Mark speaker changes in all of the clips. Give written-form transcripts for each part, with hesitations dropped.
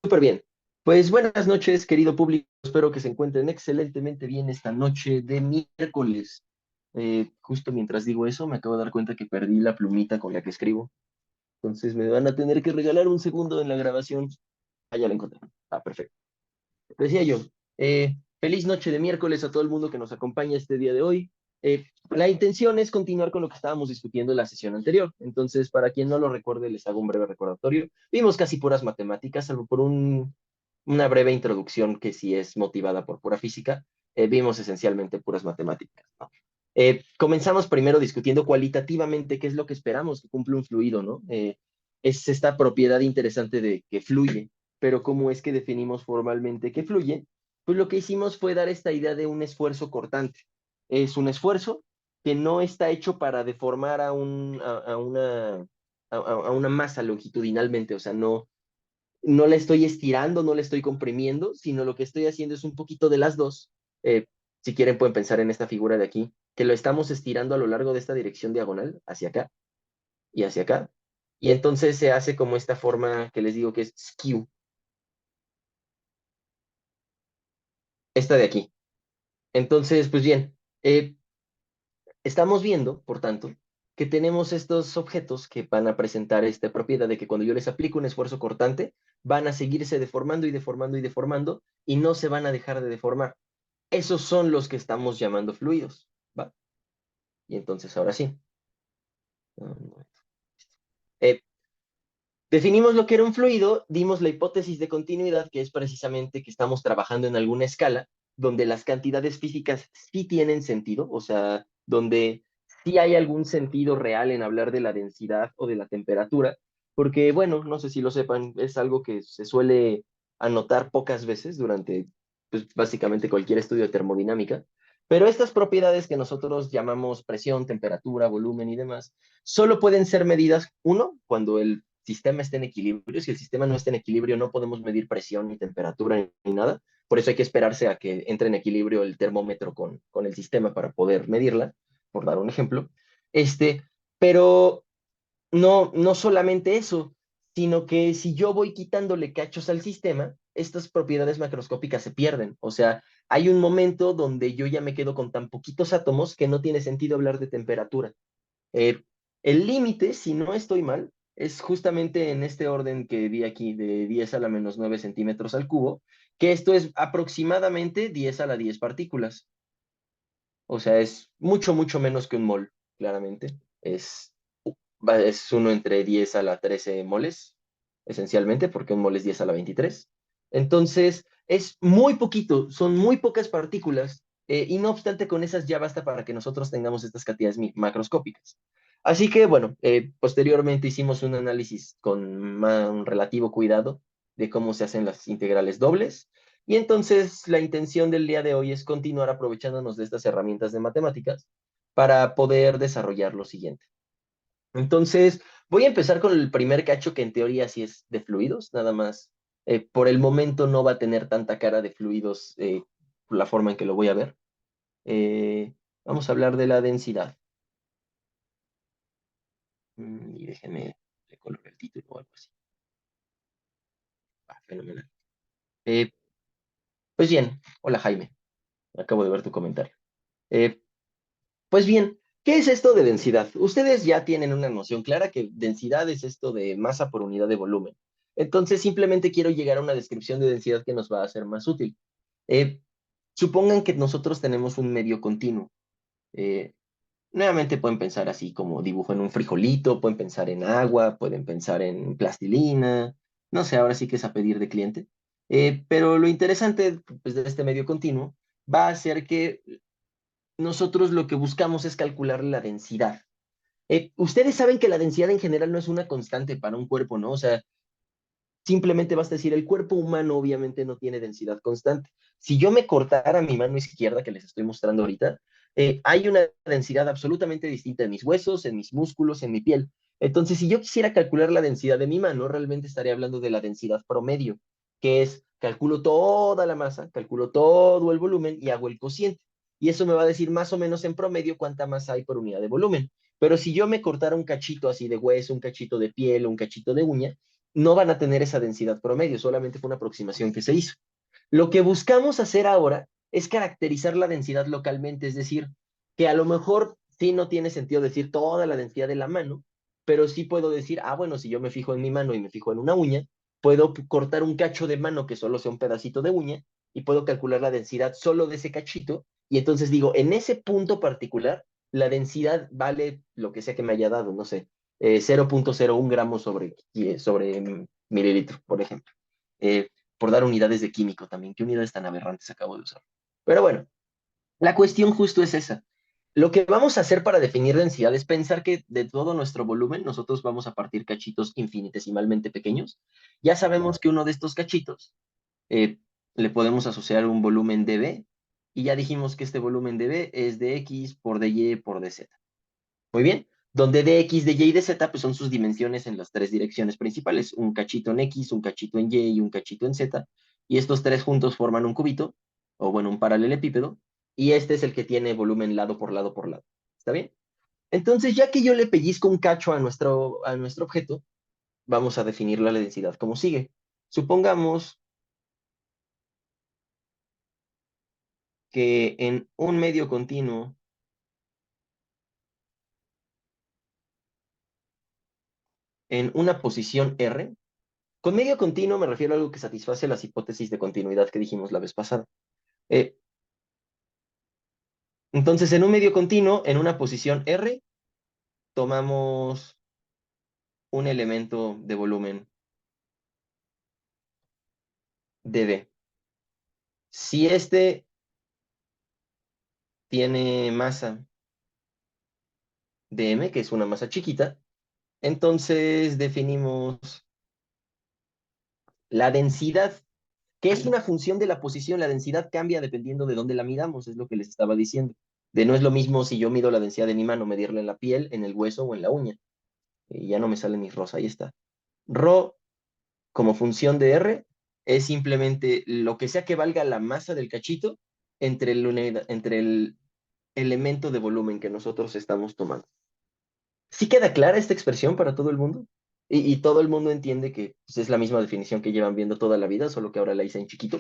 Speaker 1: Súper bien. Pues buenas noches, querido público. Espero que se encuentren excelentemente bien esta noche de miércoles. Justo mientras digo eso, me acabo de dar cuenta que perdí la plumita con la que escribo. Entonces me van a tener que regalar un segundo en la grabación. Ah, ya la encontré. Ah, perfecto. Decía yo, feliz noche de miércoles a todo el mundo que nos acompaña este día de hoy. La intención es continuar con lo que estábamos discutiendo en la sesión anterior. Entonces, para quien no lo recuerde, les hago un breve recordatorio. Vimos casi puras matemáticas, salvo por una breve introducción que sí es motivada por pura física. Vimos esencialmente puras matemáticas, ¿no? Comenzamos primero discutiendo cualitativamente qué es lo que esperamos que cumple un fluido, ¿no? Es esta propiedad interesante de que fluye, pero ¿cómo es que definimos formalmente que fluye? Pues lo que hicimos fue dar esta idea de un esfuerzo cortante. Es un esfuerzo que no está hecho para deformar a una masa longitudinalmente, o sea, no la estoy estirando, no la estoy comprimiendo, sino lo que estoy haciendo es un poquito de las dos. Eh, si quieren pueden pensar en esta figura de aquí, que lo estamos estirando a lo largo de esta dirección diagonal, hacia acá y hacia acá. Y entonces se hace como esta forma que les digo que es skew, esta de aquí. Entonces, pues bien, estamos viendo, por tanto, que tenemos estos objetos que van a presentar esta propiedad de que cuando yo les aplico un esfuerzo cortante, van a seguirse deformando y deformando y deformando y no se van a dejar de deformar. Esos son los que estamos llamando fluidos, ¿va? Y entonces ahora sí. Eh, Definimos lo que era un fluido, dimos la hipótesis de continuidad, que es precisamente que estamos trabajando en alguna escala donde las cantidades físicas sí tienen sentido, o sea, donde sí hay algún sentido real en hablar de la densidad o de la temperatura, porque, bueno, no sé si lo sepan, es algo que se suele anotar pocas veces durante, pues, básicamente cualquier estudio de termodinámica, pero estas propiedades que nosotros llamamos presión, temperatura, volumen y demás, solo pueden ser medidas, uno, cuando el sistema esté en equilibrio. Si el sistema no está en equilibrio, no podemos medir presión ni temperatura ni nada. Por eso hay que esperarse a que entre en equilibrio el termómetro con el sistema para poder medirla, por dar un ejemplo. Este, pero no solamente eso, sino que si yo voy quitándole cachos al sistema, estas propiedades macroscópicas se pierden. O sea, hay un momento donde yo ya me quedo con tan poquitos átomos que no tiene sentido hablar de temperatura. Eh, el límite, si no estoy mal, es justamente en este orden que vi aquí, de 10 a la menos 9 centímetros al cubo, que esto es aproximadamente 10 a la 10 partículas. O sea, es mucho, mucho menos que un mol, claramente. Es uno entre 10 a la 13 moles, esencialmente, porque un mol es 10 a la 23. Entonces, es muy poquito, son muy pocas partículas, y no obstante, con esas ya basta para que nosotros tengamos estas cantidades macroscópicas. Así que, bueno, posteriormente hicimos un análisis con un relativo cuidado de cómo se hacen las integrales dobles, y entonces la intención del día de hoy es continuar aprovechándonos de estas herramientas de matemáticas para poder desarrollar lo siguiente. Entonces, voy a empezar con el primer cacho que en teoría sí es de fluidos, nada más. Por el momento no va a tener tanta cara de fluidos, por la forma en que lo voy a ver. Vamos a hablar de la densidad. Y déjenme recolocar el título o algo así. Ah, fenomenal. Eh, pues bien, hola Jaime, acabo de ver tu comentario. Eh, Pues bien, ¿qué es esto de densidad? Ustedes ya tienen una noción clara que densidad es esto de masa por unidad de volumen. Entonces, simplemente quiero llegar a una descripción de densidad que nos va a ser más útil. Eh, Supongan que nosotros tenemos un medio continuo. Eh, Nuevamente pueden pensar así como dibujo en un frijolito, pueden pensar en agua, pueden pensar en plastilina, no sé, ahora sí que es a pedir de cliente. Pero lo interesante, pues, de este medio continuo va a ser que nosotros lo que buscamos es calcular la densidad. Ustedes saben que la densidad en general no es una constante para un cuerpo, ¿no? O sea, simplemente basta decir, el cuerpo humano obviamente no tiene densidad constante. Si yo me cortara mi mano izquierda, que les estoy mostrando ahorita, hay una densidad absolutamente distinta en mis huesos, en mis músculos, en mi piel. Entonces, si yo quisiera calcular la densidad de mi mano, realmente estaría hablando de la densidad promedio, que es, calculo toda la masa, calculo todo el volumen y hago el cociente. Y eso me va a decir más o menos en promedio cuánta masa hay por unidad de volumen. Pero si yo me cortara un cachito así de hueso, un cachito de piel, un cachito de uña, no van a tener esa densidad promedio, solamente fue una aproximación que se hizo. Lo que buscamos hacer ahora es caracterizar la densidad localmente, es decir, que a lo mejor sí no tiene sentido decir toda la densidad de la mano, pero sí puedo decir, ah, bueno, si yo me fijo en mi mano y me fijo en una uña, puedo cortar un cacho de mano que solo sea un pedacito de uña y puedo calcular la densidad solo de ese cachito. Y entonces digo, en ese punto particular, la densidad vale lo que sea que me haya dado, no sé, 0,01 gramos sobre mililitro, por ejemplo. Eh, por dar unidades de químico también. ¿Qué unidades tan aberrantes acabo de usar? Pero bueno, la cuestión justo es esa. Lo que vamos a hacer para definir densidad es pensar que de todo nuestro volumen nosotros vamos a partir cachitos infinitesimalmente pequeños. Ya sabemos que uno de estos cachitos eh, le podemos asociar un volumen dB y ya dijimos que este volumen dB es de X por dy por dz. Muy bien, donde dx, dy y dz pues son sus dimensiones en las tres direcciones principales, un cachito en x, un cachito en y y un cachito en z, y estos tres juntos forman un cubito, o bueno, un paralelepípedo, y este es el que tiene volumen lado por lado por lado. ¿Está bien? Entonces, ya que yo le pellizco un cacho a nuestro objeto, vamos a definir la densidad como sigue. Supongamos que en un medio continuo, en una posición R, con medio continuo me refiero a algo que satisface las hipótesis de continuidad que dijimos la vez pasada. Eh, entonces, en un medio continuo, en una posición R, tomamos un elemento de volumen dB. Si este tiene masa dm, que es una masa chiquita, entonces definimos la densidad, que es una función de la posición. La densidad cambia dependiendo de dónde la midamos, es lo que les estaba diciendo. De no es lo mismo si yo mido la densidad de mi mano, medirla en la piel, en el hueso o en la uña. Y ya no me sale mi rosa, ahí está. Rho como función de R es simplemente lo que sea que valga la masa del cachito entre el elemento de volumen que nosotros estamos tomando. ¿Sí queda clara esta expresión para todo el mundo? Y todo el mundo entiende que pues, es la misma definición que llevan viendo toda la vida, solo que ahora la hice en chiquito.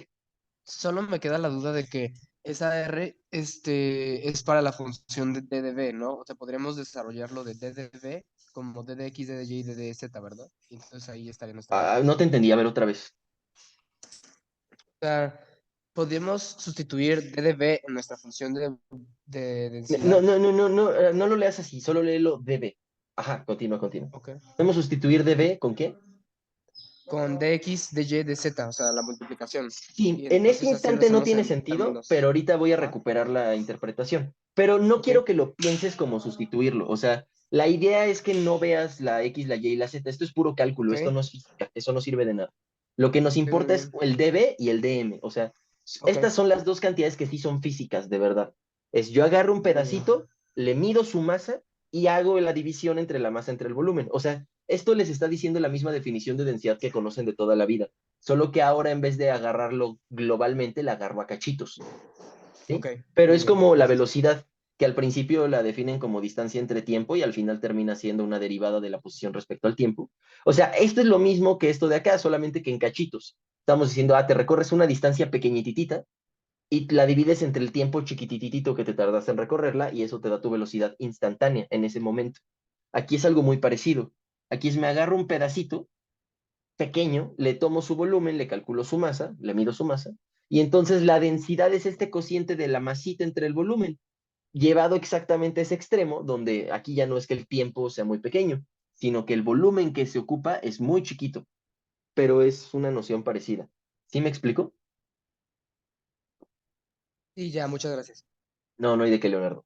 Speaker 2: Solo me queda la duda de que esa R es para la función de DDB, ¿no? O sea, podríamos desarrollarlo de DDB como DDX, DDY y DDZ, ¿verdad? Entonces ahí estaría nuestra
Speaker 1: Ah,
Speaker 2: duda.
Speaker 1: no te entendí, a ver otra vez.
Speaker 2: O sea, podríamos sustituir DDB en nuestra función de
Speaker 1: No,
Speaker 2: densidad.
Speaker 1: no, no, no, no, no lo leas así, solo léelo dB. Ajá, continúa, continúa.
Speaker 2: Ok.
Speaker 1: ¿Podemos sustituir dB con qué?
Speaker 2: Con DX, DY, DZ, o sea, la multiplicación.
Speaker 1: Sí,
Speaker 2: Y
Speaker 1: en este
Speaker 2: entonces así lo
Speaker 1: instante no
Speaker 2: hacemos
Speaker 1: tiene
Speaker 2: en
Speaker 1: sentido, pero
Speaker 2: términos.
Speaker 1: ahorita voy a
Speaker 2: Ajá.
Speaker 1: recuperar la interpretación. Pero no
Speaker 2: Ok.
Speaker 1: quiero que lo pienses como sustituirlo. O sea, la idea es que no veas la X, la Y y la Z. Esto es puro cálculo,
Speaker 2: Ok.
Speaker 1: esto no es física, eso no sirve de nada. Lo que nos
Speaker 2: Muy
Speaker 1: importa es
Speaker 2: bien.
Speaker 1: el dB y el dm. O sea,
Speaker 2: Ok.
Speaker 1: estas son las dos cantidades que sí son físicas, de verdad. Es yo agarro un
Speaker 2: Muy bien.
Speaker 1: pedacito, le mido su masa y hago la división entre la masa entre el volumen. O sea, esto les está diciendo la misma definición de densidad que conocen de toda la vida, solo que ahora en vez de agarrarlo globalmente, la agarro a cachitos,
Speaker 2: Ok.
Speaker 1: ¿sí? Pero
Speaker 2: Muy
Speaker 1: es
Speaker 2: bien.
Speaker 1: como la
Speaker 2: Sí, sí, sí.
Speaker 1: velocidad, que al principio la definen como distancia entre tiempo y al final termina siendo una derivada de la posición respecto al tiempo. O sea, esto es lo mismo que esto de acá, solamente que en cachitos. Estamos diciendo, te recorres una distancia pequeñitita y la divides entre el tiempo chiquititito que te tardas en recorrerla y eso te da tu velocidad instantánea en ese momento. Aquí es algo muy parecido. Aquí es me agarro un pedacito pequeño, le tomo su volumen, le calculo su masa, le mido su masa, y entonces la densidad es este cociente de la masita entre el volumen, llevado exactamente a ese extremo, donde aquí ya no es que el tiempo sea muy pequeño, sino que el volumen que se ocupa es muy chiquito, pero es una noción parecida. ¿Sí me explico?
Speaker 2: Y ya, muchas gracias.
Speaker 1: No, no hay de qué, Leonardo.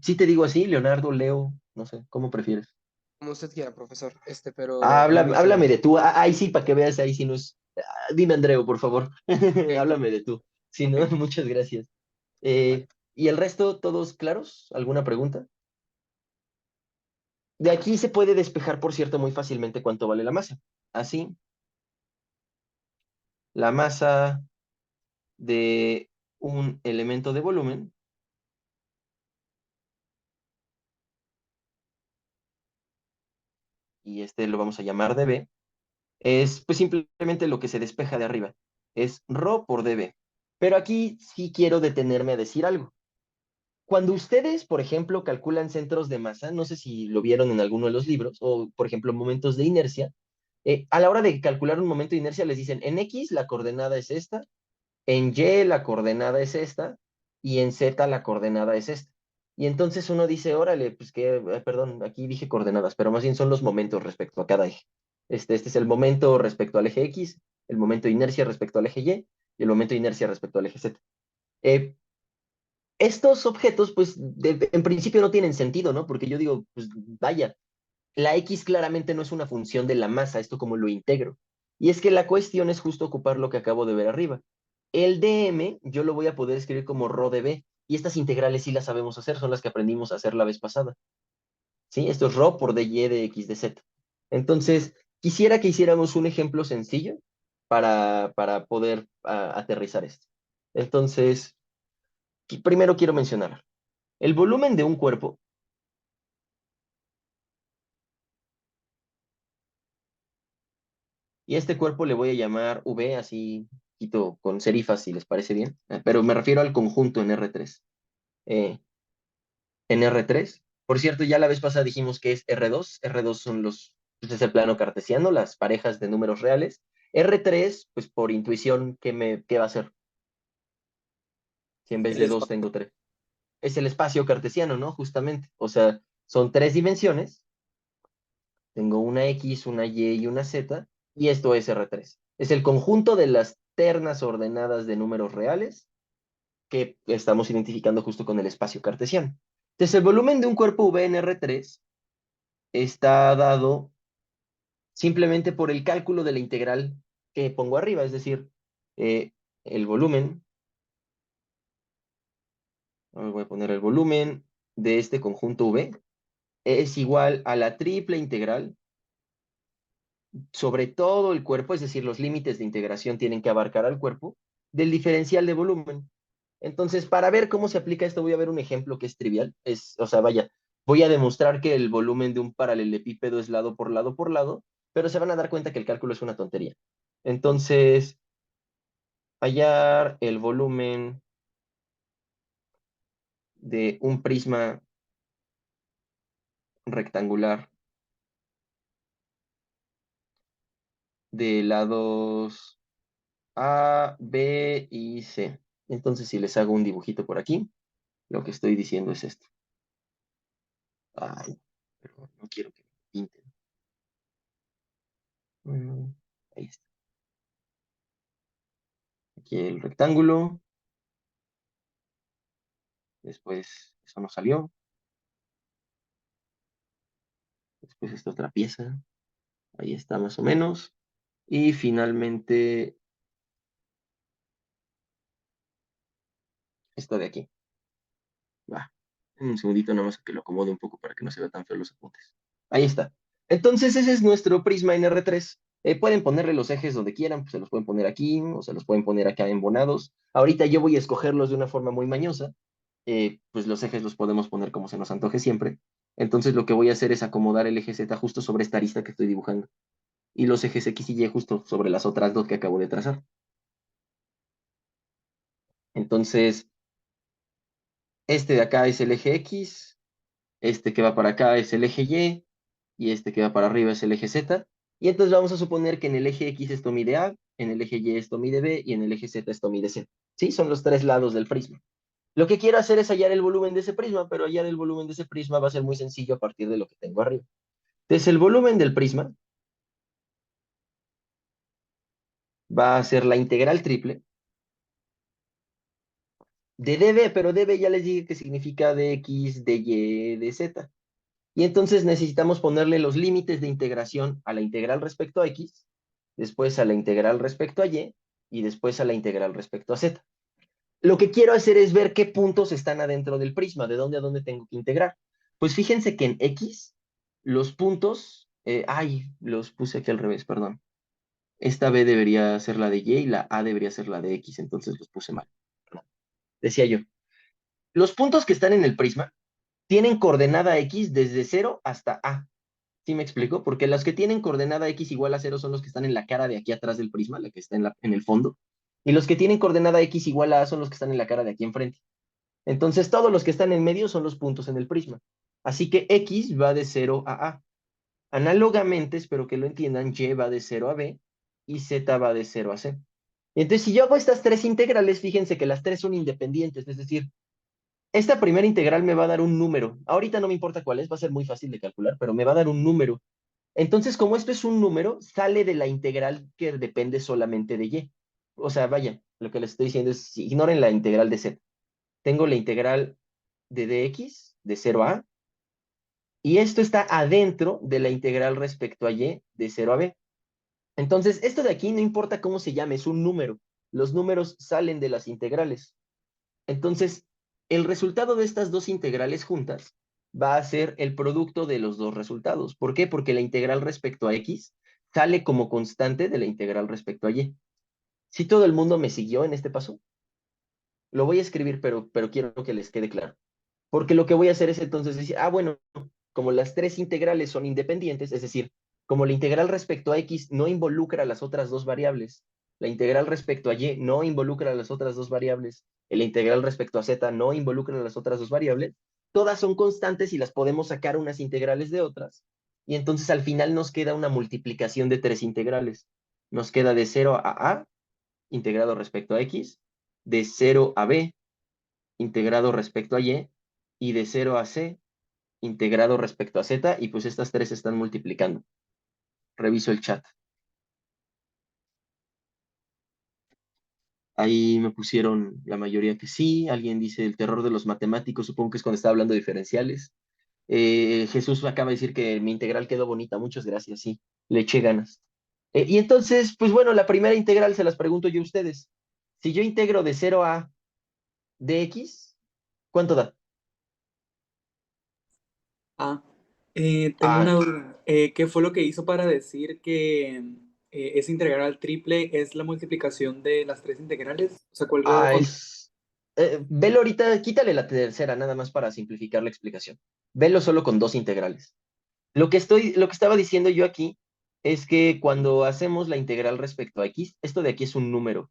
Speaker 1: Sí te digo así, Leonardo, Leo, no sé, ¿cómo prefieres?
Speaker 2: Como usted quiera, profesor. Pero muy bien
Speaker 1: Háblame
Speaker 2: suena.
Speaker 1: de tú. Ahí sí, para que veas, ahí sí no es. Dime, Andreu, por favor.
Speaker 2: Ok,
Speaker 1: Háblame de tú. Sí,
Speaker 2: ok.
Speaker 1: no, muchas gracias.
Speaker 2: Vale.
Speaker 1: ¿Y el resto, todos claros? ¿Alguna pregunta? De aquí se puede despejar, por cierto, muy fácilmente cuánto vale la masa. Así, la masa de un elemento de volumen, y este lo vamos a llamar dB, Es pues simplemente lo que se despeja de arriba. Es ρ por dB. Pero aquí sí quiero detenerme a decir algo. Cuando ustedes, por ejemplo, calculan centros de masa, no sé si lo vieron en alguno de los libros, o por ejemplo, momentos de inercia, a la hora de calcular un momento de inercia les dicen, en X la coordenada es esta, en Y la coordenada es esta, y en Z la coordenada es esta. Y entonces uno dice, órale, pues que, perdón, aquí dije coordenadas, pero más bien son los momentos respecto a cada eje. Este es el momento respecto al eje X, el momento de inercia respecto al eje Y, y el momento de inercia respecto al eje Z. Eh, Estos objetos, pues, en principio no tienen sentido, ¿no? Porque yo digo, pues, vaya, la X claramente no es una función de la masa, esto como lo integro. Y es que la cuestión es justo ocupar lo que acabo de ver arriba. El dm yo lo voy a poder escribir como rho de b, y estas integrales sí las sabemos hacer, son las que aprendimos a hacer la vez pasada. ¿Sí? Esto es rho por dy de x de z. Entonces, quisiera que hiciéramos un ejemplo sencillo para poder aterrizar esto. Entonces, primero quiero mencionar, el volumen de un cuerpo, y este cuerpo le voy a llamar V, así quito con serifas si les parece bien, pero me refiero al conjunto en R3. En R3, por cierto, ya la vez pasada dijimos que es R2, R2 son pues es el plano cartesiano, las parejas de números reales. R3, pues por intuición, ¿qué va a ser? Si en vez
Speaker 2: El
Speaker 1: de dos
Speaker 2: espacio.
Speaker 1: tengo tres. Es el espacio cartesiano, ¿no? Justamente. O sea, son tres dimensiones. Tengo una X, una Y y una Z, y esto es R3. Es el conjunto de las ternas ordenadas de números reales que estamos identificando justo con el espacio cartesiano. Entonces, el volumen de un cuerpo V en R3 está dado simplemente por el cálculo de la integral que pongo arriba, es decir, eh, el volumen, voy a poner el volumen de este conjunto V, es igual a la triple integral sobre todo el cuerpo, es decir, los límites de integración tienen que abarcar al cuerpo, del diferencial de volumen. Entonces, para ver cómo se aplica esto, voy a ver un ejemplo que es trivial. O sea, vaya, voy a demostrar que el volumen de un paralelepípedo es lado por lado por lado, pero se van a dar cuenta que el cálculo es una tontería. Entonces, hallar el volumen de un prisma rectangular de lados A, B y C. Entonces, si les hago un dibujito por aquí, lo que estoy diciendo es esto. Ay, pero no quiero que me pinten. Mm, Ahí está. Aquí el rectángulo. Después eso no salió. Después esta otra pieza. Ahí está más o menos. Y finalmente esta de aquí. Va. Un segundito nada más que lo acomode un poco para que no se vean tan feos los apuntes. Ahí está. Entonces ese es nuestro prisma en R3. Pueden ponerle los ejes donde quieran, pues se los pueden poner aquí o se los pueden poner acá embonados. Ahorita yo voy a escogerlos de una forma muy mañosa. Pues los ejes los podemos poner como se nos antoje siempre. Entonces lo que voy a hacer es acomodar el eje Z justo sobre esta arista que estoy dibujando. Y los ejes X y Y justo sobre las otras dos que acabo de trazar. Entonces, este de acá es el eje X, este que va para acá es el eje y este que va para arriba es el eje Z. Y entonces vamos a suponer que en el eje X esto mide A, en el eje Y esto mide B y en el eje Z esto mide C. ¿Sí? Son los tres lados del prisma. Lo que quiero hacer es hallar el volumen de ese prisma, pero hallar el volumen de ese prisma va a ser muy sencillo a partir de lo que tengo arriba. Entonces el volumen del prisma va a ser la integral triple de dB, pero dB ya les dije que significa dx, dy, dz. Y entonces necesitamos ponerle los límites de integración a la integral respecto a x, después a la integral respecto a y después a la integral respecto a z. Lo que quiero hacer es ver qué puntos están adentro del prisma, de dónde a dónde tengo que integrar. Pues fíjense que en x, los puntos, los puse aquí al revés, perdón. Esta B debería ser la de y la A debería ser la de x, entonces los puse mal. Decía yo, los puntos que están en el prisma tienen coordenada x desde 0 hasta A. ¿Sí me explico? Porque los que tienen coordenada x igual a 0 son los que están en la cara de aquí atrás del prisma, la que está en el fondo. Y los que tienen coordenada x igual a son los que están en la cara de aquí enfrente. Entonces, todos los que están en medio son los puntos en el prisma. Así que x va de 0 a a. Análogamente, espero que lo entiendan, y va de 0 a b y z va de 0 a c. Entonces, si yo hago estas tres integrales, fíjense que las tres son independientes, es decir, esta primera integral me va a dar un número. Ahorita no me importa cuál es, va a ser muy fácil de calcular, pero me va a dar un número. Entonces, como esto es un número, sale de la integral que depende solamente de y. O sea, vaya, lo que les estoy diciendo es, ignoren la integral de z. Tengo la integral de dx, de 0 a a, y esto está adentro de la integral respecto a y, de 0 a b. Entonces, esto de aquí no importa cómo se llame, es un número. Los números salen de las integrales. Entonces, el resultado de estas dos integrales juntas va a ser el producto de los dos resultados. ¿Por qué? Porque la integral respecto a x sale como constante de la integral respecto a y. Si todo el mundo me siguió en este paso, lo voy a escribir, pero quiero que les quede claro. Porque lo que voy a hacer es entonces decir, bueno, como las tres integrales son independientes, es decir, como la integral respecto a x no involucra a las otras dos variables, la integral respecto a y no involucra a las otras dos variables, y la integral respecto a z no involucra a las otras dos variables, todas son constantes y las podemos sacar unas integrales de otras, y entonces al final nos queda una multiplicación de tres integrales. Nos queda de 0 a integrado respecto a x, de 0 a b, integrado respecto a y de 0 a c, integrado respecto a z, y pues estas tres se están multiplicando. Reviso el chat. Ahí me pusieron la mayoría que sí. Alguien dice el terror de los matemáticos, supongo que es cuando estaba hablando de diferenciales. Jesús acaba de decir que mi integral quedó bonita, muchas gracias, sí, le eché ganas. Y entonces, pues bueno, la primera integral se las pregunto yo a ustedes. Si yo integro de 0 a dx, ¿cuánto da?
Speaker 3: Ah, tengo una
Speaker 1: Ah,
Speaker 3: duda. ¿Qué fue lo que hizo para decir que esa integral triple es la multiplicación de las tres integrales? O sea, ¿cuál grado de control?
Speaker 1: es... velo ahorita, quítale la tercera, nada más para simplificar la explicación. Velo solo con dos integrales. Lo que estaba diciendo yo aquí es que cuando hacemos la integral respecto a x, esto de aquí es un número.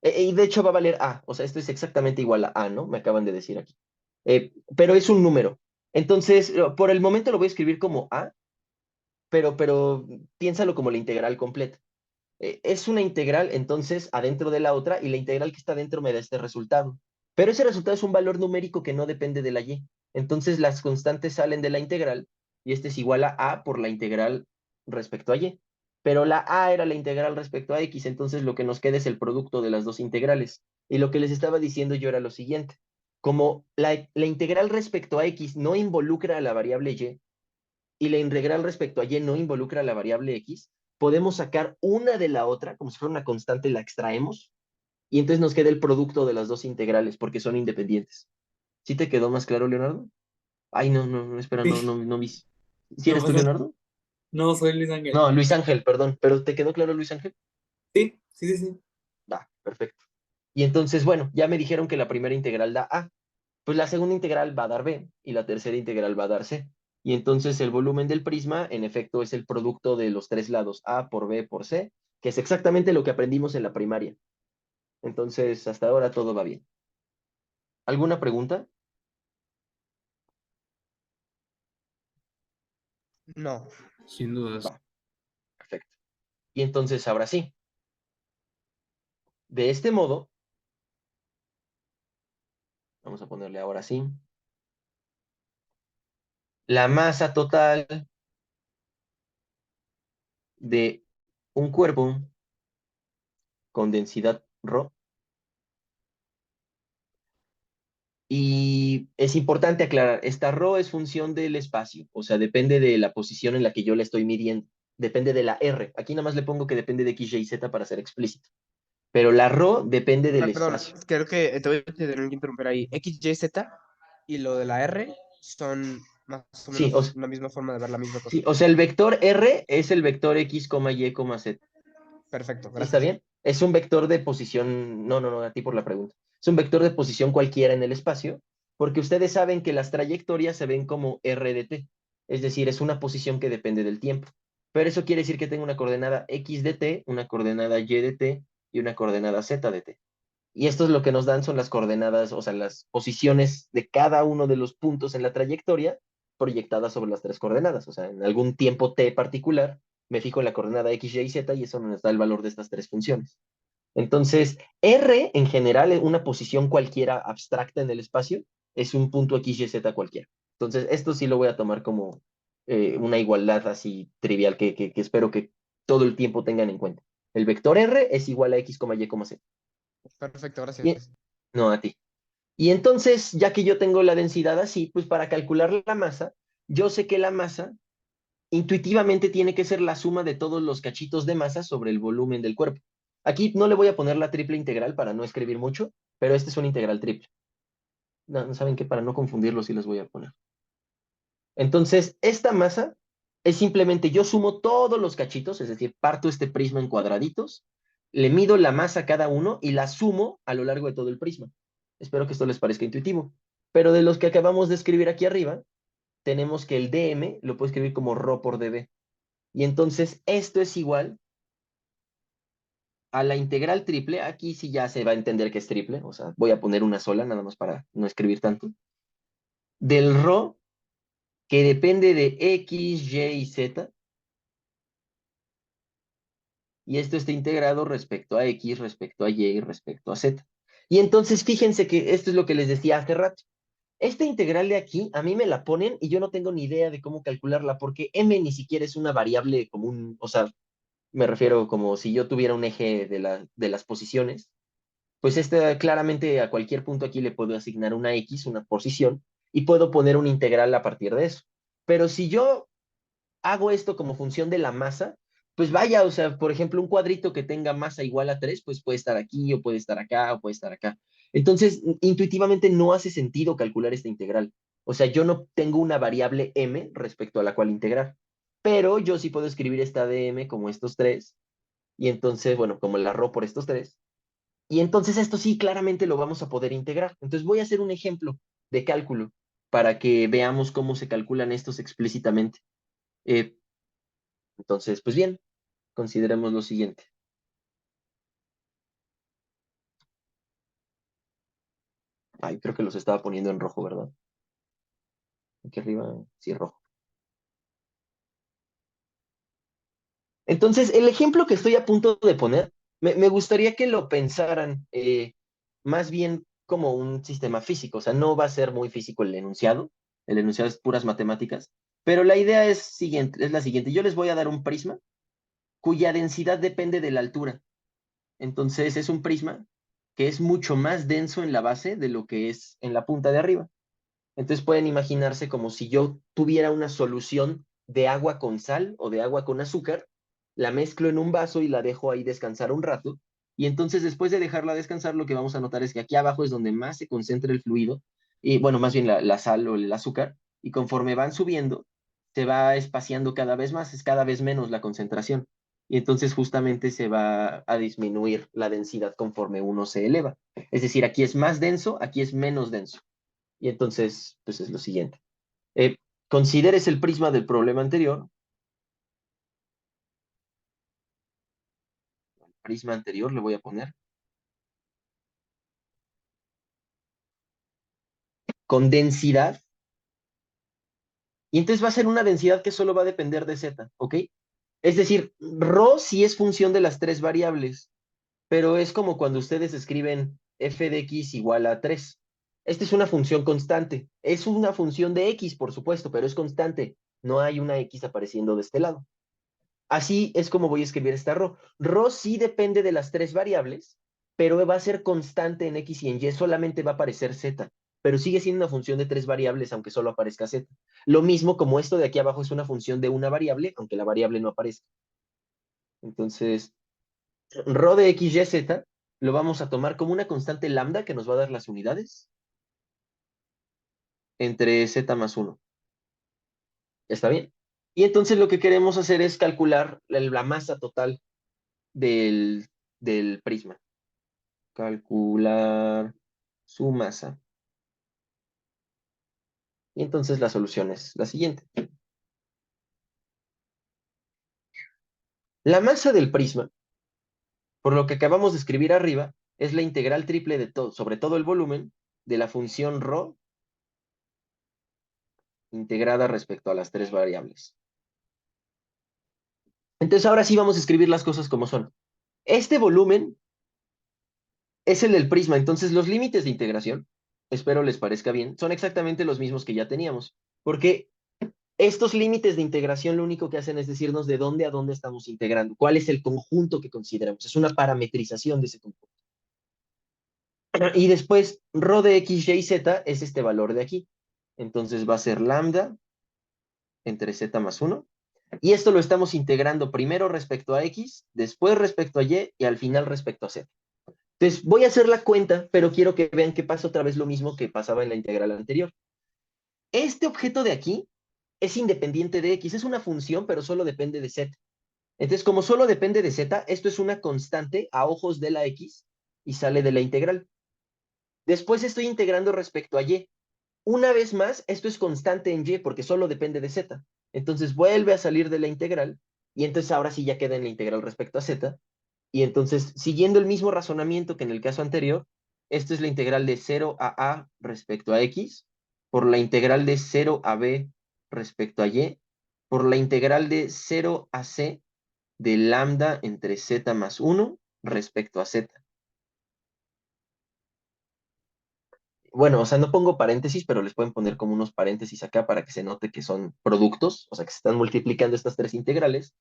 Speaker 1: Y de hecho va a valer a, o sea, esto es exactamente igual a a, ¿no? Me acaban de decir aquí. Pero es un número. Entonces, por el momento lo voy a escribir como a, pero piénsalo como la integral completa. Es una integral, entonces, adentro de la otra, y la integral que está dentro me da este resultado. Pero ese resultado es un valor numérico que no depende de la y. Entonces, las constantes salen de la integral, y este es igual a por la integral respecto a y. Pero la a era la integral respecto a x, entonces lo que nos queda es el producto de las dos integrales. Y lo que les estaba diciendo yo era lo siguiente. Como la integral respecto a x no involucra a la variable y la integral respecto a y no involucra a la variable x, podemos sacar una de la otra, como si fuera una constante, la extraemos, y entonces nos queda el producto de las dos integrales, porque son independientes. ¿Sí te quedó más claro, Leonardo? Ay, no, no, no, espera, no, no,
Speaker 3: Sí,
Speaker 1: no vi. ¿Sí
Speaker 3: no
Speaker 1: eres tú,
Speaker 3: pasa nada.
Speaker 1: Leonardo?
Speaker 3: No, soy Luis Ángel.
Speaker 1: No, Luis Ángel, perdón, pero ¿te quedó claro, Luis Ángel?
Speaker 3: Sí, sí, sí, sí.
Speaker 1: Va, perfecto. Y entonces, bueno, ya me dijeron que la primera integral da A, pues la segunda integral va a dar B y la tercera integral va a dar C. Y entonces el volumen del prisma, en efecto, es el producto de los tres lados, A por B por C, que es exactamente lo que aprendimos en la primaria. Entonces, hasta ahora todo va bien. ¿Alguna pregunta?
Speaker 2: No.
Speaker 4: Sin dudas.
Speaker 1: Va, perfecto. Y entonces, ahora sí, de este modo, vamos a ponerle ahora sí, la masa total de un cuerpo con densidad ρ. Y es importante aclarar, esta ρ es función del espacio, o sea, depende de la posición en la que yo la estoy midiendo, depende de la r. Aquí nada más le pongo que depende de x, y, z para ser explícito. Pero la ρ depende del
Speaker 2: Perdón,
Speaker 1: espacio.
Speaker 2: creo que te voy a tener que interrumpir ahí. X, Y, Z y lo de la R son más o
Speaker 1: Sí,
Speaker 2: menos la misma forma de ver la misma cosa.
Speaker 1: sí, o sea, el vector r es el vector x, y, z.
Speaker 2: Perfecto,
Speaker 1: ¿Sí está
Speaker 2: gracias.
Speaker 1: bien? Es un vector de posición, no, no, no, a ti por la pregunta. Es un vector de posición cualquiera en el espacio, porque ustedes saben que las trayectorias se ven como r de t. Es decir, es una posición que depende del tiempo. Pero eso quiere decir que tengo una coordenada x de t, una coordenada y de t y una coordenada z de t. Y esto es lo que nos dan son las coordenadas, o sea, las posiciones de cada uno de los puntos en la trayectoria proyectadas sobre las tres coordenadas. O sea, en algún tiempo t particular, me fijo en la coordenada x, y, z y eso nos da el valor de estas tres funciones. Entonces, R en general, una posición cualquiera abstracta en el espacio, es un punto x, y, z cualquiera. Entonces, esto sí lo voy a tomar como una igualdad así trivial que espero que todo el tiempo tengan en cuenta. El vector R es igual a x, y, z.
Speaker 2: Perfecto,
Speaker 1: Y,
Speaker 2: gracias.
Speaker 1: no a ti. Y entonces, ya que yo tengo la densidad así, pues para calcular la masa, yo sé que la masa intuitivamente tiene que ser la suma de todos los cachitos de masa sobre el volumen del cuerpo. Aquí no le voy a poner la triple integral para no escribir mucho, pero este es una integral triple. No, no saben qué, para no confundirlos sí les voy a poner. Entonces, esta masa es simplemente yo sumo todos los cachitos, es decir, parto este prisma en cuadraditos, le mido la masa a cada uno y la sumo a lo largo de todo el prisma. Espero que esto les parezca intuitivo. Pero de los que acabamos de escribir aquí arriba, tenemos que el dm lo puedo escribir como ρ por dB. Y entonces esto es igual a la integral triple. Aquí sí ya se va a entender que es triple, o sea, voy a poner una sola, nada más para no escribir tanto. Del ρ, que depende de x, y y z, y esto está integrado respecto a x, respecto a y y respecto a z. Y entonces fíjense que esto es lo que les decía hace rato. Esta integral de aquí, a mí me la ponen y yo no tengo ni idea de cómo calcularla, porque m ni siquiera es una variable común, o sea, me refiero como si yo tuviera un eje de las posiciones, pues claramente a cualquier punto aquí le puedo asignar una x, una posición, y puedo poner una integral a partir de eso. Pero si yo hago esto como función de la masa, pues vaya, o sea, por ejemplo, un cuadrito que tenga masa igual a 3, pues puede estar aquí, o puede estar acá, o puede estar acá. Entonces, intuitivamente no hace sentido calcular esta integral. O sea, yo no tengo una variable m respecto a la cual integrar, pero yo sí puedo escribir esta dm como estos tres, y entonces, bueno, como la ρ por estos tres, y entonces esto sí claramente lo vamos a poder integrar. Entonces voy a hacer un ejemplo de cálculo para que veamos cómo se calculan estos explícitamente. Eh, entonces, pues bien, consideremos lo siguiente. Ay, creo que los estaba poniendo en rojo, ¿verdad? Aquí arriba, sí, rojo. Entonces, el ejemplo que estoy a punto de poner, me gustaría que lo pensaran más bien como un sistema físico. O sea, no va a ser muy físico el enunciado es puras matemáticas, pero la idea es la siguiente. Yo les voy a dar un prisma cuya densidad depende de la altura. Entonces, es un prisma que es mucho más denso en la base de lo que es en la punta de arriba. Entonces pueden imaginarse como si yo tuviera una solución de agua con sal o de agua con azúcar, la mezclo en un vaso y la dejo ahí descansar un rato, y entonces después de dejarla descansar lo que vamos a notar es que aquí abajo es donde más se concentra el fluido, y bueno, más bien la sal o el azúcar, y conforme van subiendo, se va espaciando cada vez más, es cada vez menos la concentración, y entonces justamente se va a disminuir la densidad conforme uno se eleva. Es decir, aquí es más denso, aquí es menos denso. Y entonces, pues es lo siguiente. Eh, Consideres el prisma del problema anterior. Prisma anterior le voy a poner. Con densidad. Y entonces va a ser una densidad que solo va a depender de z, ¿ok? Es decir, ρ sí es función de las tres variables, pero es como cuando ustedes escriben f de x igual a 3. Esta es una función constante. Es una función de x, por supuesto, pero es constante. No hay una x apareciendo de este lado. Así es como voy a escribir esta ρ. ρ sí depende de las tres variables, pero va a ser constante en x y en y, solamente va a aparecer z, pero sigue siendo una función de tres variables, aunque solo aparezca z. Lo mismo como esto de aquí abajo es una función de una variable, aunque la variable no aparezca. Entonces, ρ de x, y, z lo vamos a tomar como una constante lambda que nos va a dar las unidades entre z más 1. ¿Está bien? Y entonces lo que queremos hacer es calcular la masa total del prisma. Calcular su masa. Y entonces la solución es la siguiente. La masa del prisma, por lo que acabamos de escribir arriba, es la integral triple de todo, sobre todo el volumen de la función ρ integrada respecto a las tres variables. Entonces ahora sí vamos a escribir las cosas como son. Este volumen es el del prisma, entonces los límites de integración, espero les parezca bien, son exactamente los mismos que ya teníamos, porque estos límites de integración lo único que hacen es decirnos de dónde a dónde estamos integrando, cuál es el conjunto que consideramos, es una parametrización de ese conjunto. Y después, rho de x, y, z es este valor de aquí. Entonces va a ser lambda entre z más 1. Y esto lo estamos integrando primero respecto a x, después respecto a y al final respecto a z. Entonces voy a hacer la cuenta, pero quiero que vean que pasa otra vez lo mismo que pasaba en la integral anterior. Este objeto de aquí es independiente de x, es una función, pero solo depende de z. Entonces, como solo depende de z, esto es una constante a ojos de la x y sale de la integral. Después estoy integrando respecto a y. Una vez más, esto es constante en y porque solo depende de z. Entonces vuelve a salir de la integral y entonces ahora sí ya queda en la integral respecto a z. Y entonces, siguiendo el mismo razonamiento que en el caso anterior, esto es la integral de 0 a respecto a x, por la integral de 0 a b respecto a y, por la integral de 0 a c de lambda entre z más 1 respecto a z. Bueno, o sea, no pongo paréntesis, pero les pueden poner como unos paréntesis acá para que se note que son productos, o sea, que se están multiplicando estas tres integrales,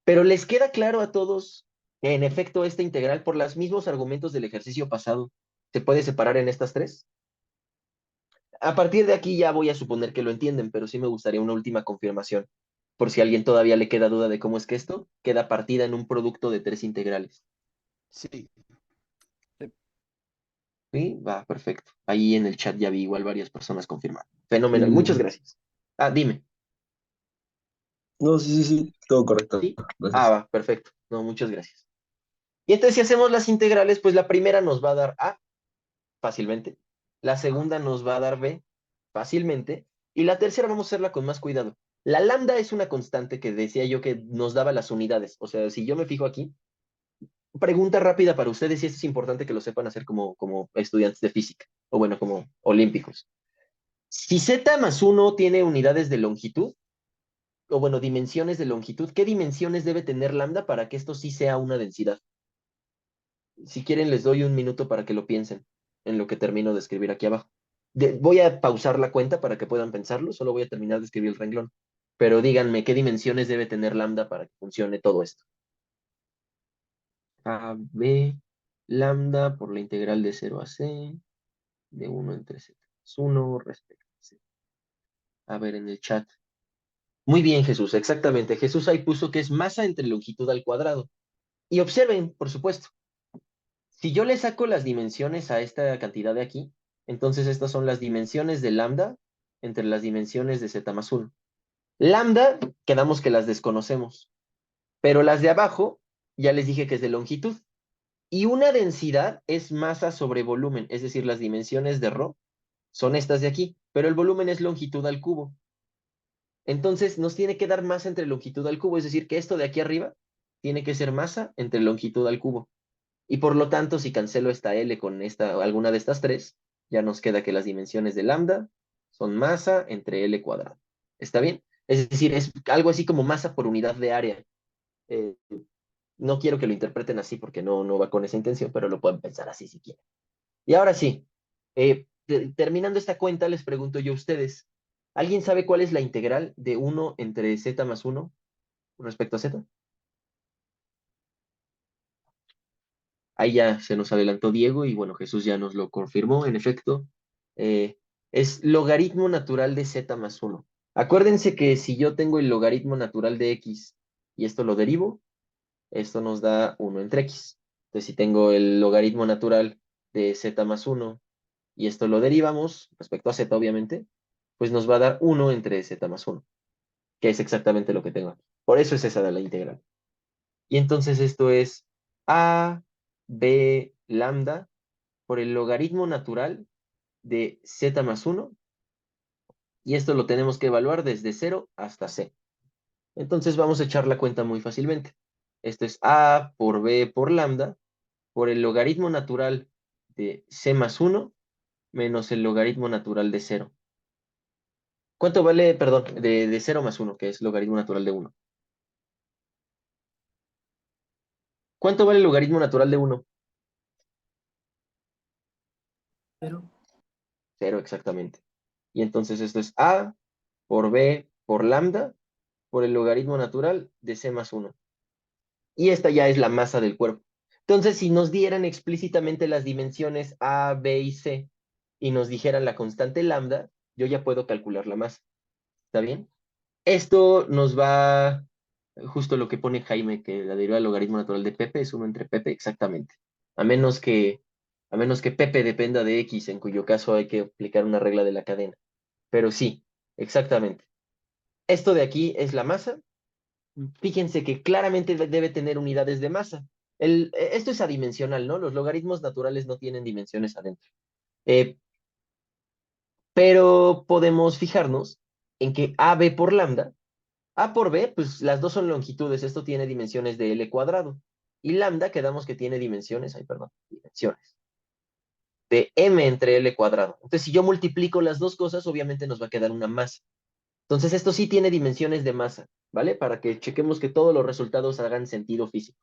Speaker 1: pero les queda claro a todos que en efecto esta integral, por los mismos argumentos del ejercicio pasado, se puede separar en estas tres. A partir de aquí ya voy a suponer que lo entienden, pero sí me gustaría una última confirmación, por si a alguien todavía le queda duda de cómo es que esto queda partida en un producto de tres integrales.
Speaker 2: Sí.
Speaker 1: Sí, va, perfecto. Ahí en el chat ya vi igual varias personas confirmar. Fenomenal, muchas
Speaker 4: Sí.
Speaker 1: gracias. Ah, dime.
Speaker 4: No, sí, sí, sí, todo correcto.
Speaker 1: ¿Sí? Ah,
Speaker 4: Gracias.
Speaker 1: va, perfecto. No, muchas gracias. Y entonces si hacemos las integrales, pues la primera nos va a dar A fácilmente, la segunda nos va a dar B fácilmente, y la tercera vamos a hacerla con más cuidado. La lambda es una constante que decía yo que nos daba las unidades. O sea, si yo me fijo aquí, pregunta rápida para ustedes, y esto es importante que lo sepan hacer como estudiantes de física, o bueno, como olímpicos. Si z más 1 tiene unidades de longitud, o bueno, dimensiones de longitud, ¿qué dimensiones debe tener lambda para que esto sí sea una densidad? Si quieren, les doy un minuto para que lo piensen en lo que termino de escribir aquí abajo. Voy a pausar la cuenta para que puedan pensarlo, solo voy a terminar de escribir el renglón. Pero díganme, ¿qué dimensiones debe tener lambda para que funcione todo esto? A, B, lambda por la integral de 0 a c, de 1 entre z más 1 respecto a c. A ver en el chat. Muy bien, Jesús, exactamente. Jesús ahí puso que es masa entre longitud al cuadrado. Y observen, por supuesto, si yo le saco las dimensiones a esta cantidad de aquí, entonces estas son las dimensiones de lambda entre las dimensiones de z más 1. Lambda, quedamos que las desconocemos, pero las de abajo ya les dije que es de longitud. Y una densidad es masa sobre volumen, es decir, las dimensiones de ρ son estas de aquí, pero el volumen es longitud al cubo. Entonces nos tiene que dar masa entre longitud al cubo, es decir, que esto de aquí arriba tiene que ser masa entre longitud al cubo. Y por lo tanto, si cancelo esta L con alguna de estas tres, ya nos queda que las dimensiones de lambda son masa entre L cuadrado. ¿Está bien? Es decir, es algo así como masa por unidad de área. Eh, no quiero que lo interpreten así porque no va con esa intención, pero lo pueden pensar así si quieren. Y ahora sí, terminando esta cuenta, les pregunto yo a ustedes, ¿alguien sabe cuál es la integral de 1 entre z más 1 respecto a z? Ahí ya se nos adelantó Diego y bueno, Jesús ya nos lo confirmó, en efecto. eh, es logaritmo natural de z más 1. Acuérdense que si yo tengo el logaritmo natural de x y esto lo derivo, esto nos da 1 entre x. Entonces si tengo el logaritmo natural de z más 1 y esto lo derivamos, respecto a z obviamente, pues nos va a dar 1 entre z más 1, que es exactamente lo que tengo aquí. Por eso es esa de la integral. Y entonces esto es a, b, lambda por el logaritmo natural de z más 1, y esto lo tenemos que evaluar desde 0 hasta c. Entonces vamos a echar la cuenta muy fácilmente. Esto es A por B por lambda, por el logaritmo natural de C más 1 menos el logaritmo natural de 0. ¿Cuánto vale, perdón, de 0 más 1, que es logaritmo natural de 1? ¿Cuánto vale el logaritmo natural de 1?
Speaker 3: Pero
Speaker 1: 0, exactamente. Y entonces esto es A por B por lambda por el logaritmo natural de C más 1. Y esta ya es la masa del cuerpo. Entonces, si nos dieran explícitamente las dimensiones A, B y C y nos dijeran la constante lambda, yo ya puedo calcular la masa. ¿Está bien? Esto nos va, justo lo que pone Jaime, que la derivada del logaritmo natural de Pepe es 1 entre Pepe, exactamente. A menos que, a menos que Pepe dependa de X, en cuyo caso hay que aplicar una regla de la cadena. Pero sí, exactamente. Esto de aquí es la masa. Fíjense que claramente debe tener unidades de masa. Esto es adimensional, ¿no? Los logaritmos naturales no tienen dimensiones adentro. Eh, pero podemos fijarnos en que AB por lambda, A por B, pues las dos son longitudes, esto tiene dimensiones de L cuadrado. Y lambda quedamos que tiene dimensiones, ay, perdón, dimensiones de M entre L cuadrado. Entonces, si yo multiplico las dos cosas, obviamente nos va a quedar una masa. Entonces, esto sí tiene dimensiones de masa, ¿vale? Para que chequemos que todos los resultados hagan sentido físico.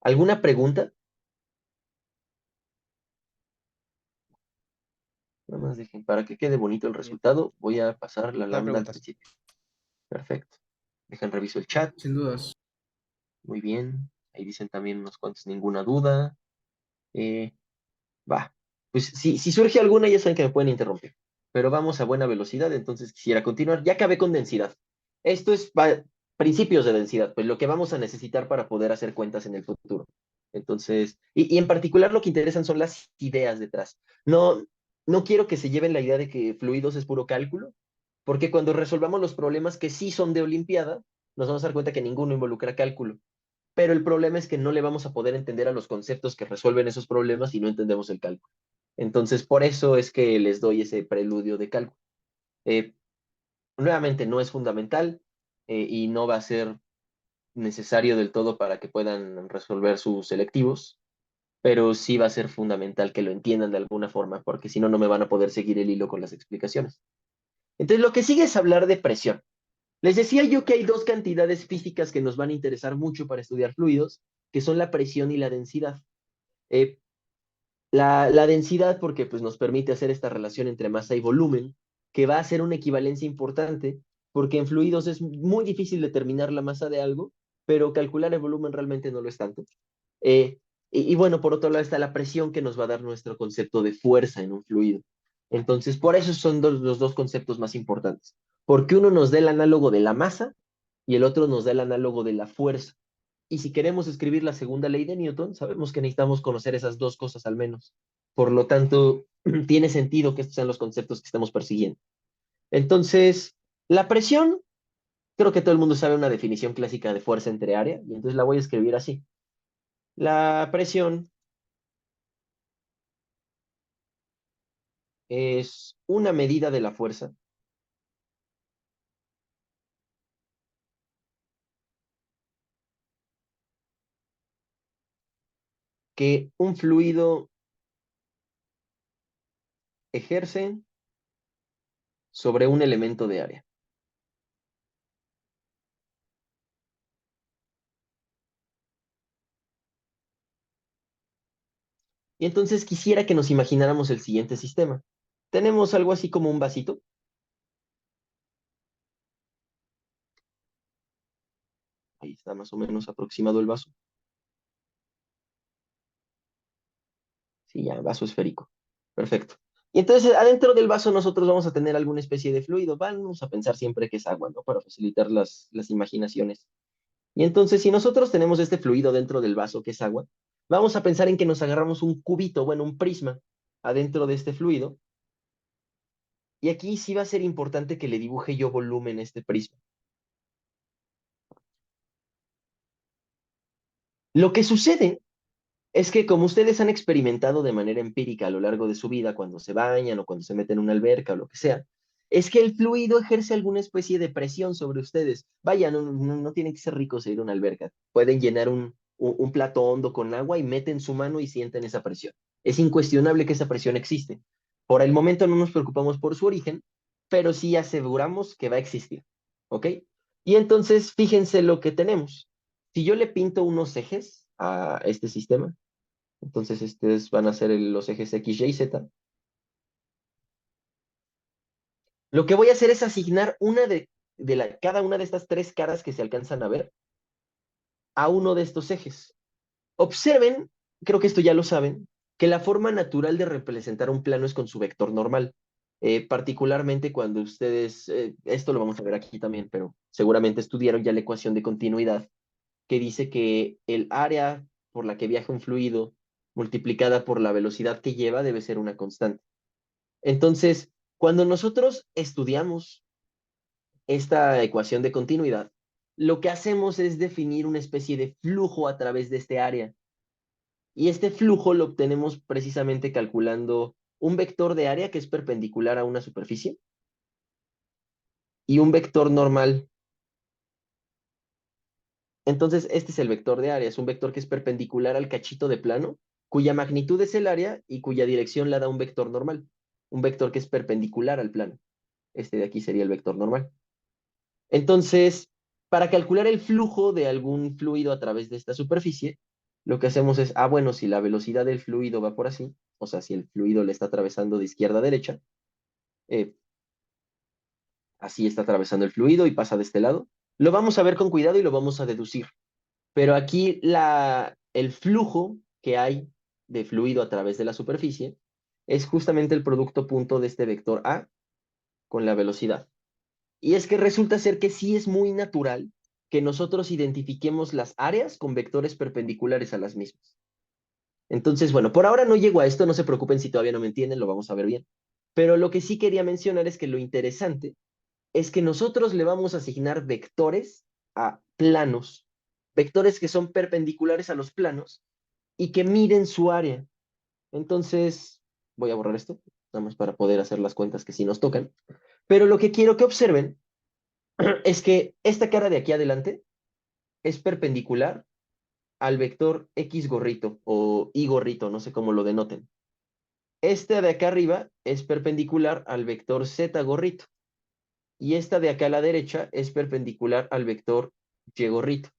Speaker 1: ¿Alguna pregunta? Nada más dejen, para que quede bonito el resultado, voy a pasar la
Speaker 2: No hay
Speaker 1: lambda al
Speaker 2: preguntas.
Speaker 1: principio. Perfecto. Dejen, reviso el chat.
Speaker 3: sin dudas.
Speaker 1: Muy bien. Ahí dicen también unos cuantos, ninguna duda. Va. Pues si surge alguna, ya saben que me pueden interrumpir. Pero vamos a buena velocidad, entonces quisiera continuar. Ya acabé con densidad. Esto es principios de densidad, pues lo que vamos a necesitar para poder hacer cuentas en el futuro. Entonces, y en particular lo que interesan son las ideas detrás. No, no quiero que se lleven la idea de que fluidos es puro cálculo, porque cuando resolvamos los problemas que sí son de Olimpiada, nos vamos a dar cuenta que ninguno involucra cálculo. Pero el problema es que no le vamos a poder entender a los conceptos que resuelven esos problemas si no entendemos el cálculo. Entonces, por eso es que les doy ese preludio de cálculo. Eh, Nuevamente, no es fundamental y no va a ser necesario del todo para que puedan resolver sus selectivos, pero sí va a ser fundamental que lo entiendan de alguna forma, porque si no, no me van a poder seguir el hilo con las explicaciones. Entonces, lo que sigue es hablar de presión. Les decía yo que hay dos cantidades físicas que nos van a interesar mucho para estudiar fluidos, que son la presión y la densidad. Eh, la densidad porque pues, nos permite hacer esta relación entre masa y volumen, que va a ser una equivalencia importante, porque en fluidos es muy difícil determinar la masa de algo, pero calcular el volumen realmente no lo es tanto. Eh, y bueno, por otro lado está la presión que nos va a dar nuestro concepto de fuerza en un fluido. Entonces, por eso son los dos conceptos más importantes, porque uno nos da el análogo de la masa y el otro nos da el análogo de la fuerza. Y si queremos escribir la segunda ley de Newton, sabemos que necesitamos conocer esas dos cosas al menos. Por lo tanto, tiene sentido que estos sean los conceptos que estamos persiguiendo. Entonces, la presión, creo que todo el mundo sabe una definición clásica de fuerza entre área, y entonces la voy a escribir así. La presión es una medida de la fuerza que un fluido ejerce sobre un elemento de área. Y entonces quisiera que nos imagináramos el siguiente sistema. Tenemos algo así como un vasito. Ahí está más o menos aproximado el vaso. Sí, ya, vaso esférico. Perfecto. Y entonces adentro del vaso nosotros vamos a tener alguna especie de fluido. Vamos a pensar siempre que es agua, ¿no? Para facilitar las imaginaciones. Y entonces si nosotros tenemos este fluido dentro del vaso, que es agua, vamos a pensar en que nos agarramos un cubito, bueno, un prisma adentro de este fluido. Y aquí sí va a ser importante que le dibuje yo volumen a este prisma. Lo que sucede es que como ustedes han experimentado de manera empírica a lo largo de su vida, cuando se bañan o cuando se meten en una alberca o lo que sea, Es que el fluido ejerce alguna especie de presión sobre ustedes. Vaya, no tienen que ser ricos e ir a una alberca. Pueden llenar un plato hondo con agua y meten su mano y sienten esa presión. Es incuestionable que esa presión existe. Por el momento no nos preocupamos por su origen, pero sí aseguramos que va a existir. ¿Ok? Y entonces, fíjense lo que tenemos. Si yo le pinto unos ejes a este sistema, entonces estos van a ser los ejes X, Y, Z. Lo que voy a hacer es asignar cada una de estas tres caras que se alcanzan a ver a uno de estos ejes. Observen, creo que esto ya lo saben, que la forma natural de representar un plano es con su vector normal. Particularmente cuando ustedes, esto lo vamos a ver aquí también, pero seguramente estudiaron ya la ecuación de continuidad, que dice que el área por la que viaja un fluido multiplicada por la velocidad que lleva debe ser una constante. Entonces, cuando nosotros estudiamos esta ecuación de continuidad, lo que hacemos es definir una especie de flujo a través de este área. Y este flujo lo obtenemos precisamente calculando un vector de área que es perpendicular a una superficie y un vector normal. Entonces, este es el vector de área, es un vector que es perpendicular al cachito de plano, cuya magnitud es el área y cuya dirección la da un vector normal, un vector que es perpendicular al plano. Este de aquí sería el vector normal. Entonces, para calcular el flujo de algún fluido a través de esta superficie, lo que hacemos es, bueno, si la velocidad del fluido va por así, o sea, si el fluido le está atravesando de izquierda a derecha, eh, así está atravesando el fluido y pasa de este lado, lo vamos a ver con cuidado y lo vamos a deducir. Pero aquí el flujo que hay de fluido a través de la superficie es justamente el producto punto de este vector A con la velocidad. Y es que resulta ser que sí es muy natural que nosotros identifiquemos las áreas con vectores perpendiculares a las mismas. Entonces, bueno, por ahora no llego a esto, no se preocupen si todavía no me entienden, lo vamos a ver bien. Pero lo que sí quería mencionar es que lo interesante es que nosotros le vamos a asignar vectores a planos, vectores que son perpendiculares a los planos y que miden su área. Entonces, voy a borrar esto, nada más para poder hacer las cuentas que sí nos tocan. Pero lo que quiero que observen es que esta cara de aquí adelante es perpendicular al vector X gorrito o Y gorrito, no sé cómo lo denoten. Esta de acá arriba es perpendicular al vector Z gorrito. Y esta de acá a la derecha es perpendicular al vector Y gorrito.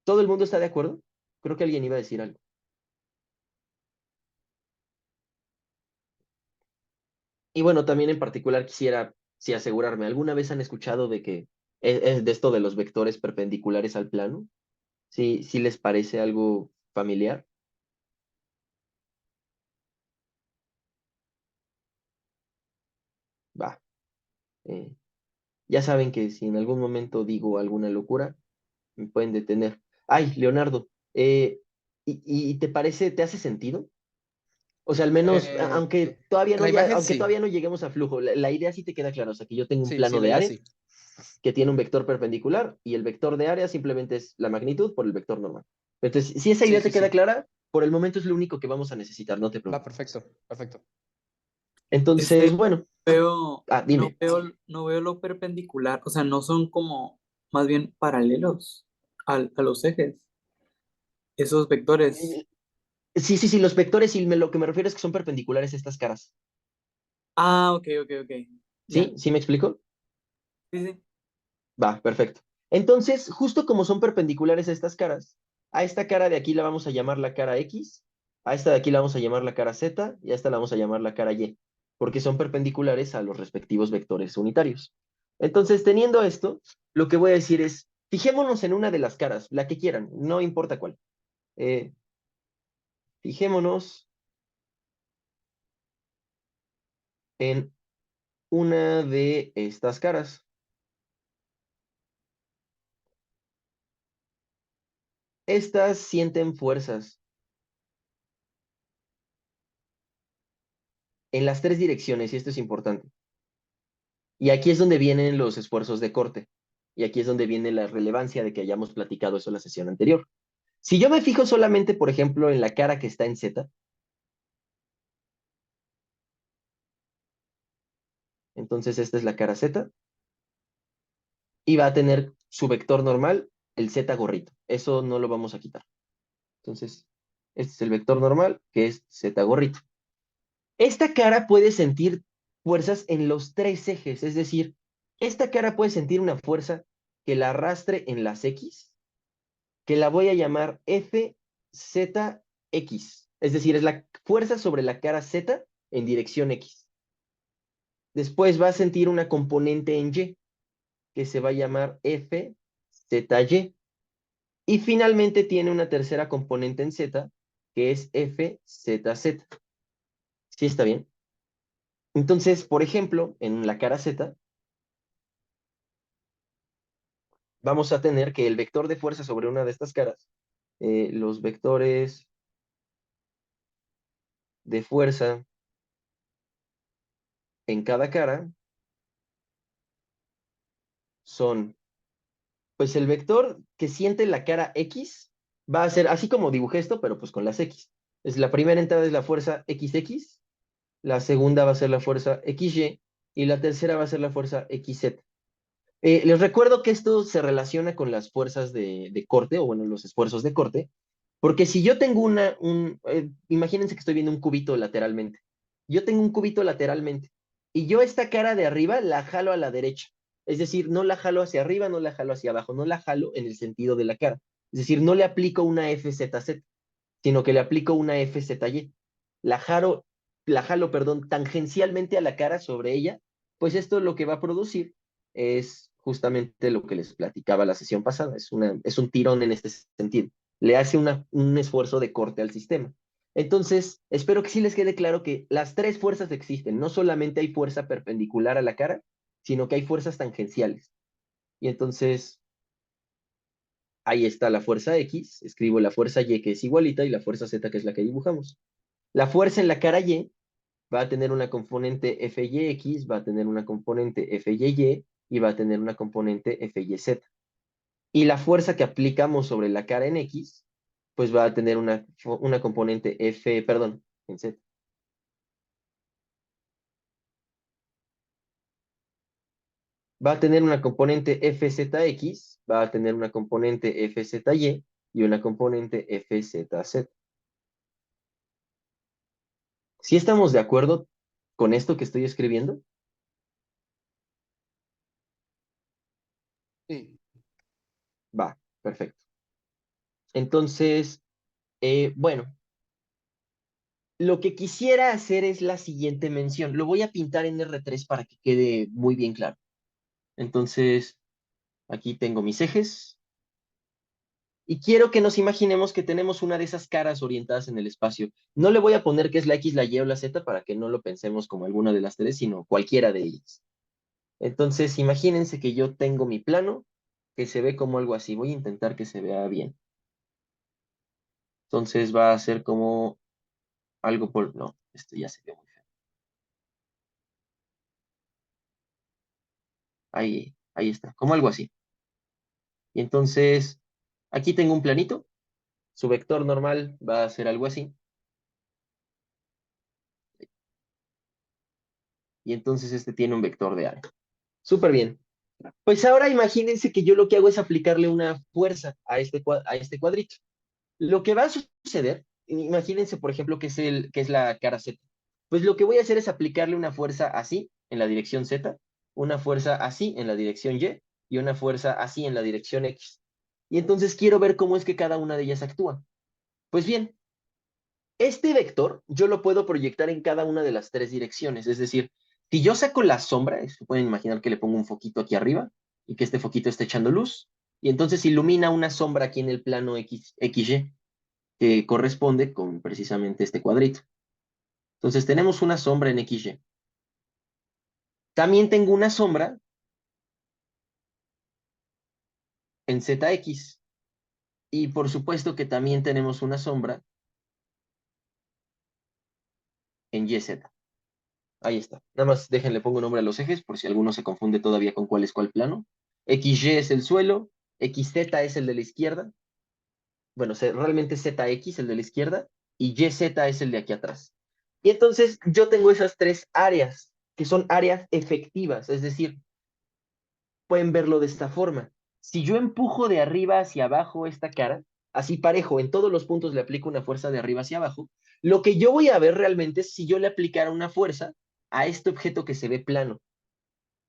Speaker 1: ¿Todo el mundo está de acuerdo? Creo que alguien iba a decir algo. Y bueno, también en particular quisiera sí, asegurarme, ¿alguna vez han escuchado de que es de esto de los vectores perpendiculares al plano? ¿Sí, sí les parece algo familiar? Va. eh, ya saben que si en algún momento digo alguna locura, me pueden detener. Ay, Leonardo, ¿y te parece, te hace sentido? O sea, al menos,
Speaker 2: La imagen
Speaker 1: aunque
Speaker 2: sí,
Speaker 1: todavía no lleguemos a flujo, la idea sí te queda clara. O sea, que yo tengo un
Speaker 2: sí,
Speaker 1: plano
Speaker 2: la
Speaker 1: de
Speaker 2: idea
Speaker 1: área
Speaker 2: sí.
Speaker 1: que tiene un vector perpendicular y el vector de área simplemente es la magnitud por el vector normal. Entonces, si esa
Speaker 2: Sí,
Speaker 1: idea te
Speaker 2: sí,
Speaker 1: queda
Speaker 2: sí.
Speaker 1: clara, por el momento es lo único que vamos a necesitar, no te
Speaker 2: Va,
Speaker 1: preocupes.
Speaker 2: perfecto, perfecto.
Speaker 1: Entonces, bueno,
Speaker 3: No
Speaker 1: dime.
Speaker 3: no veo lo perpendicular, o sea, no son como más bien paralelos a los ejes, esos vectores.
Speaker 1: Sí, los vectores y lo que me refiero es que son perpendiculares a estas caras.
Speaker 3: Ah, ok,
Speaker 1: ¿Sí?
Speaker 3: ya.
Speaker 1: ¿Sí me explico?
Speaker 3: Sí, sí.
Speaker 1: Va, perfecto. Entonces, justo como son perpendiculares a estas caras, a esta cara de aquí la vamos a llamar la cara X, a esta de aquí la vamos a llamar la cara Z y a esta la vamos a llamar la cara Y, porque son perpendiculares a los respectivos vectores unitarios. Entonces, teniendo esto, lo que voy a decir es, fijémonos en una de las caras, la que quieran, no importa cuál. Eh, Fijémonos en una de estas caras. Estas sienten fuerzas en las tres direcciones y esto es importante. Y aquí es donde vienen los esfuerzos de corte. Y aquí es donde viene la relevancia de que hayamos platicado eso en la sesión anterior. Si yo me fijo solamente, por ejemplo, en la cara que está en Z, Entonces esta es la cara Z. Y va a tener su vector normal, el Z gorrito. Eso no lo vamos a quitar. Entonces, este es el vector normal, que es Z gorrito. Esta cara puede sentir fuerzas en los tres ejes, es decir, esta cara puede sentir una fuerza que la arrastre en las X, que la voy a llamar FZX, es decir, es la fuerza sobre la cara Z en dirección X. Después va a sentir una componente en Y, que se va a llamar FZY. Y finalmente tiene una tercera componente en Z, que es FZZ. ¿Sí está bien? Entonces, por ejemplo, en la cara Z, vamos a tener que el vector de fuerza sobre una de estas caras, los vectores de fuerza en cada cara son, pues el vector que siente la cara X va a ser, así como dibujé esto, pero pues con las X. Es la primera entrada es la fuerza XX, la segunda va a ser la fuerza XY y la tercera va a ser la fuerza XZ. Les recuerdo que esto se relaciona con las fuerzas de corte, o bueno, los esfuerzos de corte, porque si yo tengo imagínense que estoy viendo un cubito lateralmente. Yo tengo un cubito lateralmente, y yo esta cara de arriba la jalo a la derecha. Es decir, no la jalo hacia arriba, no la jalo hacia abajo, no la jalo en el sentido de la cara. Es decir, no le aplico una FZZ, sino que le aplico una FZY. La jalo, perdón, tangencialmente a la cara sobre ella, pues esto lo que va a producir es justamente lo que les platicaba la sesión pasada, es un tirón en este sentido. Le hace un esfuerzo de corte al sistema. Entonces, espero que sí les quede claro que las tres fuerzas existen. No solamente hay fuerza perpendicular a la cara, sino que hay fuerzas tangenciales. Y entonces, ahí está la fuerza X, escribo la fuerza Y que es igualita y la fuerza Z que es la que dibujamos. La fuerza en la cara Y va a tener una componente FYX, va a tener una componente FYY y va a tener una componente FYZ. Y la fuerza que aplicamos sobre la cara en X, pues va a tener una componente en Z. Va a tener una componente FZX, va a tener una componente FZY y una componente FZZ. ¿Sí estamos de acuerdo con esto que estoy escribiendo?
Speaker 2: Sí.
Speaker 1: Va, perfecto. Entonces, bueno, lo que quisiera hacer es la siguiente mención. Lo voy a pintar en R3 para que quede muy bien claro. Entonces, aquí tengo mis ejes. Y quiero que nos imaginemos que tenemos una de esas caras orientadas en el espacio. No le voy a poner que es la X, la Y o la Z para que no lo pensemos como alguna de las tres, sino cualquiera de ellas. Entonces, imagínense que yo tengo mi plano que se ve como algo así. Voy a intentar que se vea bien. Entonces va a ser como algo por... No, esto ya se ve muy feo. Ahí está, como algo así. Y entonces, aquí tengo un planito. Su vector normal va a ser algo así. Y entonces este tiene un vector de área. Súper bien. Pues ahora imagínense que yo lo que hago es aplicarle una fuerza a este cuadrito. Lo que va a suceder, imagínense por ejemplo que es la cara Z. Pues lo que voy a hacer es aplicarle una fuerza así en la dirección Z, una fuerza así en la dirección y una fuerza así en la dirección X. Y entonces quiero ver cómo es que cada una de ellas actúa. Pues bien, este vector yo lo puedo proyectar en cada una de las tres direcciones. Es decir, si yo saco la sombra, se pueden imaginar que le pongo un foquito aquí arriba y que este foquito esté echando luz, y entonces ilumina una sombra aquí en el plano XY, que corresponde con precisamente este cuadrito. Entonces tenemos una sombra en XY. También tengo una sombra en ZX. Y por supuesto que también tenemos una sombra en YZ. Ahí está. Nada más déjenle pongo nombre a los ejes por si alguno se confunde todavía con cuál es cuál plano. XY es el suelo, XZ es el de la izquierda. Bueno, realmente ZX el de la izquierda y YZ es el de aquí atrás. Y entonces yo tengo esas tres áreas que son áreas efectivas, es decir, pueden verlo de esta forma. Si yo empujo de arriba hacia abajo esta cara, así parejo, en todos los puntos le aplico una fuerza de arriba hacia abajo, lo que yo voy a ver realmente es si yo le aplicara una fuerza a este objeto que se ve plano.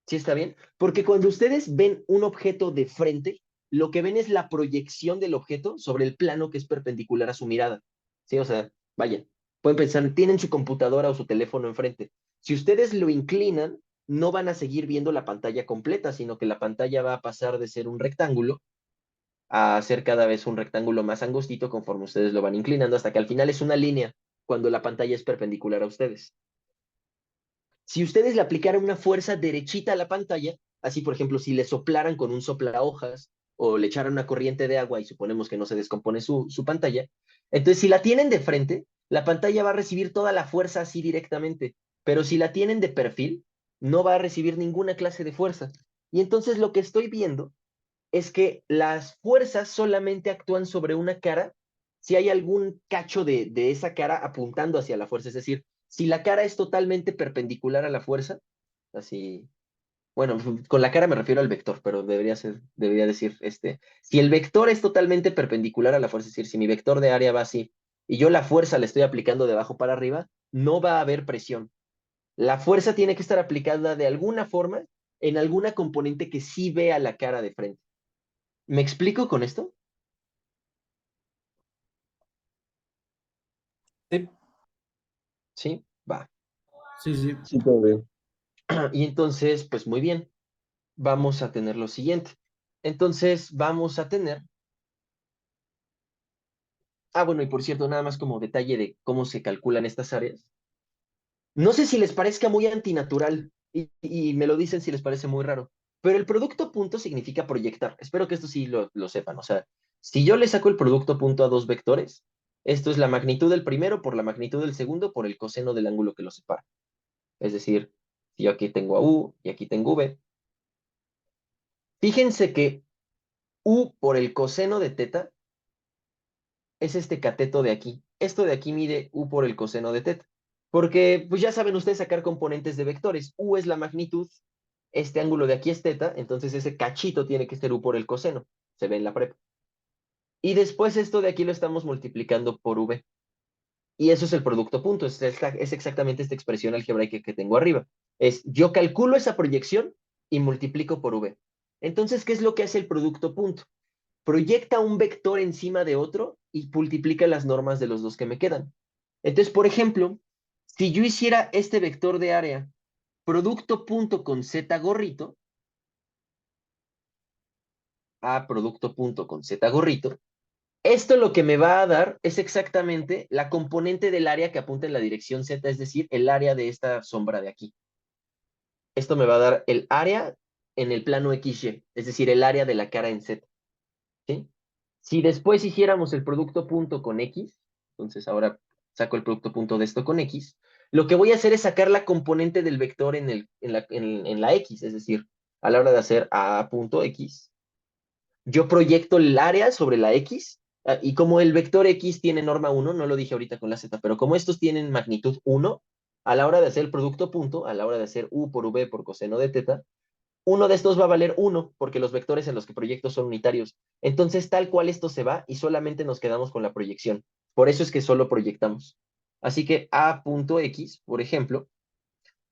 Speaker 1: ¿Sí está bien? Porque cuando ustedes ven un objeto de frente, lo que ven es la proyección del objeto sobre el plano que es perpendicular a su mirada. ¿Sí? O sea, vaya, pueden pensar, tienen su computadora o su teléfono enfrente. Si ustedes lo inclinan, no van a seguir viendo la pantalla completa, sino que la pantalla va a pasar de ser un rectángulo a ser cada vez un rectángulo más angostito conforme ustedes lo van inclinando, hasta que al final es una línea cuando la pantalla es perpendicular a ustedes. Si ustedes le aplicaran una fuerza derechita a la pantalla, así por ejemplo, si le soplaran con un soplahojas o le echaran una corriente de agua y suponemos que no se descompone su pantalla, entonces si la tienen de frente, la pantalla va a recibir toda la fuerza así directamente, pero si la tienen de perfil, no va a recibir ninguna clase de fuerza. Y entonces lo que estoy viendo es que las fuerzas solamente actúan sobre una cara si hay algún cacho de esa cara apuntando hacia la fuerza. Es decir, si la cara es totalmente perpendicular a la fuerza, así, bueno, con la cara me refiero al vector, pero debería decir, si el vector es totalmente perpendicular a la fuerza, es decir, si mi vector de área va así y yo la fuerza la estoy aplicando de abajo para arriba, no va a haber presión. La fuerza tiene que estar aplicada de alguna forma en alguna componente que sí vea la cara de frente. ¿Me explico con esto?
Speaker 3: Sí,
Speaker 1: Sí, va.
Speaker 3: sí, sí.
Speaker 4: Sí, todo bien.
Speaker 1: Y entonces, pues muy bien, vamos a tener lo siguiente. Entonces, vamos a tener... Ah, bueno, y por cierto, nada más como detalle de cómo se calculan estas áreas. No sé si les parezca muy antinatural y me lo dicen si les parece muy raro, pero el producto punto significa proyectar. Espero que esto sí lo sepan. O sea, si yo le saco el producto punto a dos vectores, esto es la magnitud del primero por la magnitud del segundo por el coseno del ángulo que los separa. Es decir, si yo aquí tengo a U y aquí tengo V, fíjense que U por el coseno de teta es este cateto de aquí. Esto de aquí mide U por el coseno de teta. Porque, pues ya saben ustedes sacar componentes de vectores. U es la magnitud, este ángulo de aquí es teta, entonces ese cachito tiene que ser U por el coseno. Se ve en la prepa. Y después esto de aquí lo estamos multiplicando por V. Y eso es el producto punto. Es exactamente esta expresión algebraica que tengo arriba. Yo calculo esa proyección y multiplico por V. Entonces, ¿qué es lo que hace el producto punto? Proyecta un vector encima de otro y multiplica las normas de los dos que me quedan. Entonces, por ejemplo, si yo hiciera este vector de área producto punto con z gorrito, a producto punto con z gorrito, esto lo que me va a dar es exactamente la componente del área que apunta en la dirección z, es decir, el área de esta sombra de aquí. Esto me va a dar el área en el plano XY, es decir, el área de la cara en z. ¿Sí? Si después hiciéramos el producto punto con X, entonces ahora saco el producto punto de esto con X, lo que voy a hacer es sacar la componente del vector en la X, es decir, a la hora de hacer A punto X, yo proyecto el área sobre la X, y como el vector X tiene norma 1, no lo dije ahorita con la Z, pero como estos tienen magnitud 1, a la hora de hacer el producto punto, a la hora de hacer U por V por coseno de teta, uno de estos va a valer 1, porque los vectores en los que proyecto son unitarios. Entonces, tal cual esto se va y solamente nos quedamos con la proyección. Por eso es que solo proyectamos. Así que A.x, por ejemplo,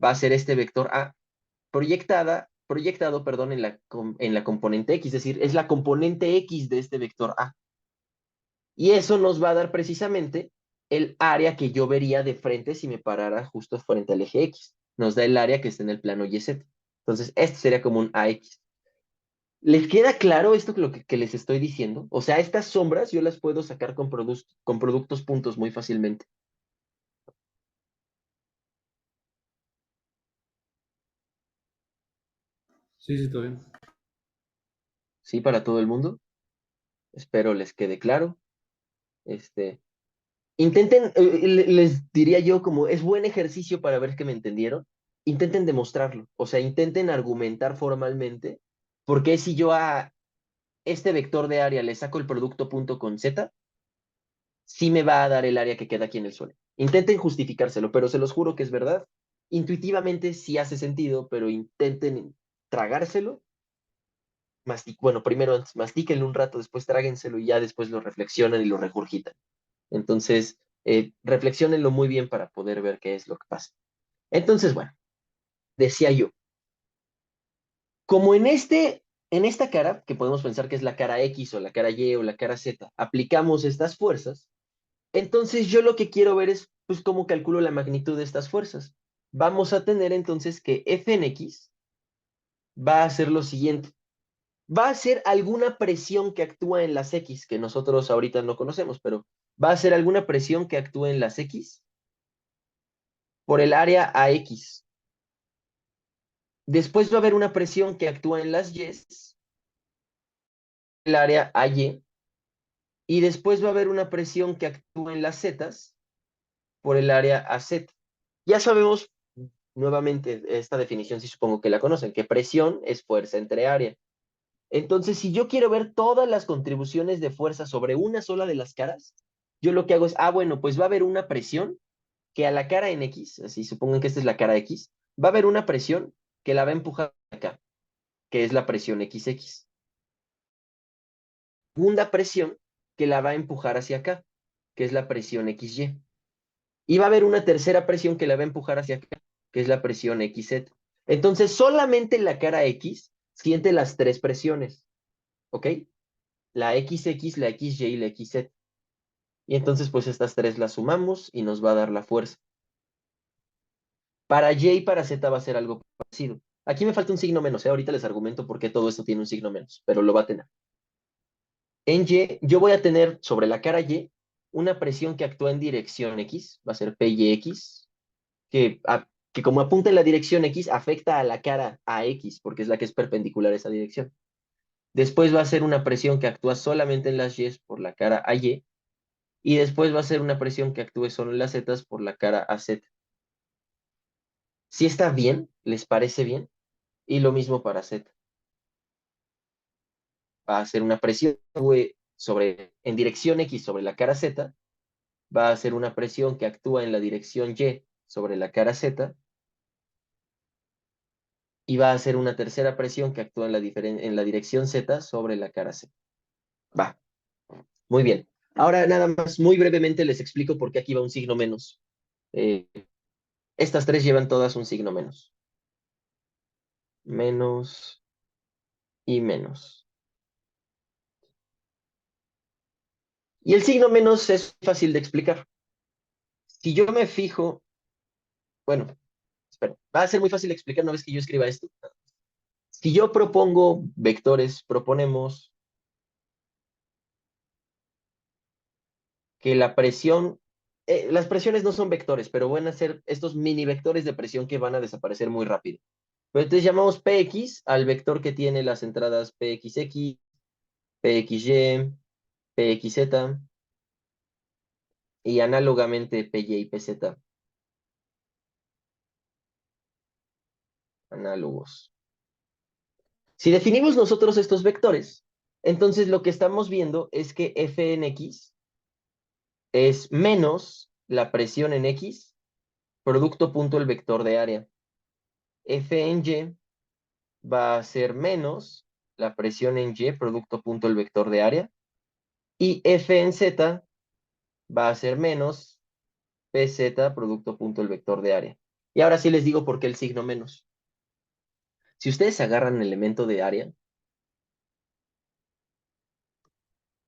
Speaker 1: va a ser este vector A proyectado, perdón, en la componente X, es decir, es la componente X de este vector A. Y eso nos va a dar precisamente el área que yo vería de frente si me parara justo frente al eje X. Nos da el área que está en el plano YZ. Entonces, esto sería como un AX. ¿Les queda claro esto que les estoy diciendo? O sea, estas sombras yo las puedo sacar con productos puntos muy fácilmente.
Speaker 3: Sí, sí, todo bien.
Speaker 1: ¿Sí? Para todo el mundo. Espero les quede claro. Intenten, les diría yo como es buen ejercicio para ver que me entendieron. Intenten demostrarlo. O sea, intenten argumentar formalmente por qué si yo a este vector de área le saco el producto punto con Z, sí me va a dar el área que queda aquí en el suelo. Intenten justificárselo, pero se los juro que es verdad intuitivamente sí hace sentido, pero intenten tragárselo. Bueno, primero mastíquenlo un rato, después tráguenselo y ya después lo reflexionan y lo regurgitan. Entonces, reflexionenlo muy bien para poder ver qué es lo que pasa. Entonces, bueno, decía yo, como en esta cara, que podemos pensar que es la cara X o la cara Y o la cara Z, aplicamos estas fuerzas, entonces yo lo que quiero ver es, pues, cómo calculo la magnitud de estas fuerzas. Vamos a tener entonces que F en X va a ser lo siguiente. Va a ser alguna presión que actúa en las X, que nosotros ahorita no conocemos, pero va a ser alguna presión que actúa en las X por el área AX. Después va a haber una presión que actúa en las Y, el área AY, y después va a haber una presión que actúa en las Z por el área AZ. Ya sabemos, nuevamente, esta definición, sí supongo que la conocen, que presión es fuerza entre área. Entonces, si yo quiero ver todas las contribuciones de fuerza sobre una sola de las caras, yo lo que hago es, bueno, pues va a haber una presión que a la cara en X, así supongan que esta es la cara X, va a haber una presión que la va a empujar acá, que es la presión XX. Segunda presión que la va a empujar hacia acá, que es la presión XY. Y va a haber una tercera presión que la va a empujar hacia acá, que es la presión XZ. Entonces, solamente la cara X siente las tres presiones, ¿ok? La XX, la XY y la XZ. Y entonces, pues estas tres las sumamos y nos va a dar la fuerza. Para Y y para Z va a ser algo parecido. Aquí me falta un signo menos, ¿eh? Ahorita les argumento por qué todo esto tiene un signo menos, pero lo va a tener. En Y, yo voy a tener sobre la cara Y una presión que actúa en dirección X, va a ser PYX, que como apunta en la dirección X, afecta a la cara AX, porque es la que es perpendicular a esa dirección. Después va a ser una presión que actúa solamente en las Y por la cara AY, y después va a ser una presión que actúe solo en las Z por la cara AZ. Si está bien, ¿les parece bien? Y lo mismo para Z. Va a ser una presión en dirección X sobre la cara Z, va a ser una presión que actúa en la dirección Y sobre la cara Z, y va a ser una tercera presión que actúa en la dirección Z sobre la cara Z. Va, muy bien. Ahora nada más, muy brevemente les explico por qué aquí va un signo menos. Eh, estas tres llevan todas un signo menos. Menos y menos. Y el signo menos es fácil de explicar. Si yo me fijo, bueno, espera, va a ser muy fácil de explicar una vez que yo escriba esto. Si yo propongo vectores, proponemos que la presión, las presiones no son vectores, pero van a ser estos mini vectores de presión que van a desaparecer muy rápido. Pero entonces llamamos Px al vector que tiene las entradas Pxx, Pxy, Pxz, y análogamente Py y Pz, análogos. Si definimos nosotros estos vectores, entonces lo que estamos viendo es que f en x es menos la presión en x, producto punto el vector de área. F en y va a ser menos la presión en y, producto punto el vector de área. Y f en z va a ser menos pz, producto punto el vector de área. Y ahora sí les digo por qué el signo menos. Si ustedes agarran el elemento de área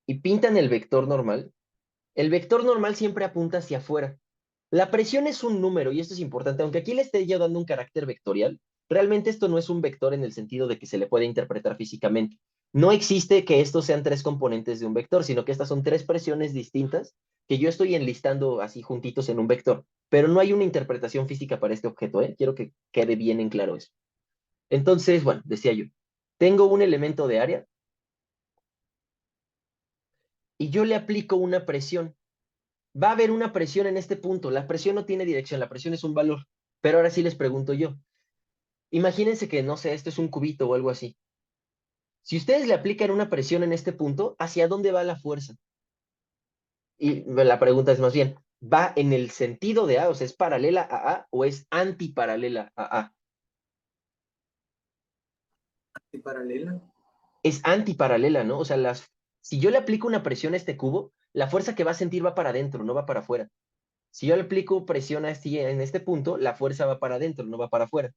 Speaker 1: y pintan el vector normal siempre apunta hacia afuera. La presión es un número, y esto es importante, aunque aquí le esté yo dando un carácter vectorial, realmente esto no es un vector en el sentido de que se le puede interpretar físicamente. No existe que estos sean tres componentes de un vector, sino que estas son tres presiones distintas que yo estoy enlistando así juntitos en un vector, pero no hay una interpretación física para este objeto, ¿eh? Quiero que quede bien en claro eso. Entonces, bueno, decía yo, tengo un elemento de área y yo le aplico una presión. Va a haber una presión en este punto. La presión no tiene dirección, la presión es un valor. Pero ahora sí les pregunto yo. Imagínense que, no sé, esto es un cubito o algo así. Si ustedes le aplican una presión en este punto, ¿hacia dónde va la fuerza? Y la pregunta es más bien, va en el sentido de A, o sea, es paralela a A o es antiparalela a A.
Speaker 3: Antiparalela.
Speaker 1: Es antiparalela, ¿no? O sea, si yo le aplico una presión a este cubo, la fuerza que va a sentir va para adentro, no va para afuera. Si yo le aplico presión en este punto, la fuerza va para adentro, no va para afuera.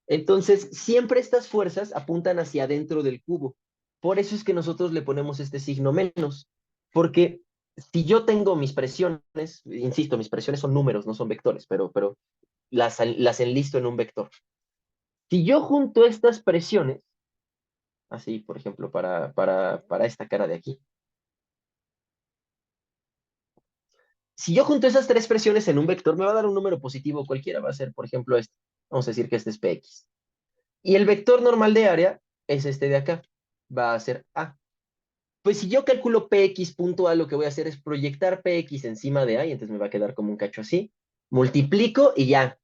Speaker 1: Entonces, siempre estas fuerzas apuntan hacia adentro del cubo. Por eso es que nosotros le ponemos este signo menos. Porque si yo tengo mis presiones, insisto, mis presiones son números, no son vectores, pero las enlisto en un vector. Si yo junto estas presiones, así, por ejemplo, para esta cara de aquí, si yo junto esas tres presiones en un vector, me va a dar un número positivo cualquiera. Va a ser, por ejemplo, este. Vamos a decir que este es Px. Y el vector normal de área es este de acá. Va a ser A. Pues si yo calculo Px punto A, lo que voy a hacer es proyectar Px encima de A, y entonces me va a quedar como un cacho así. Multiplico y ya.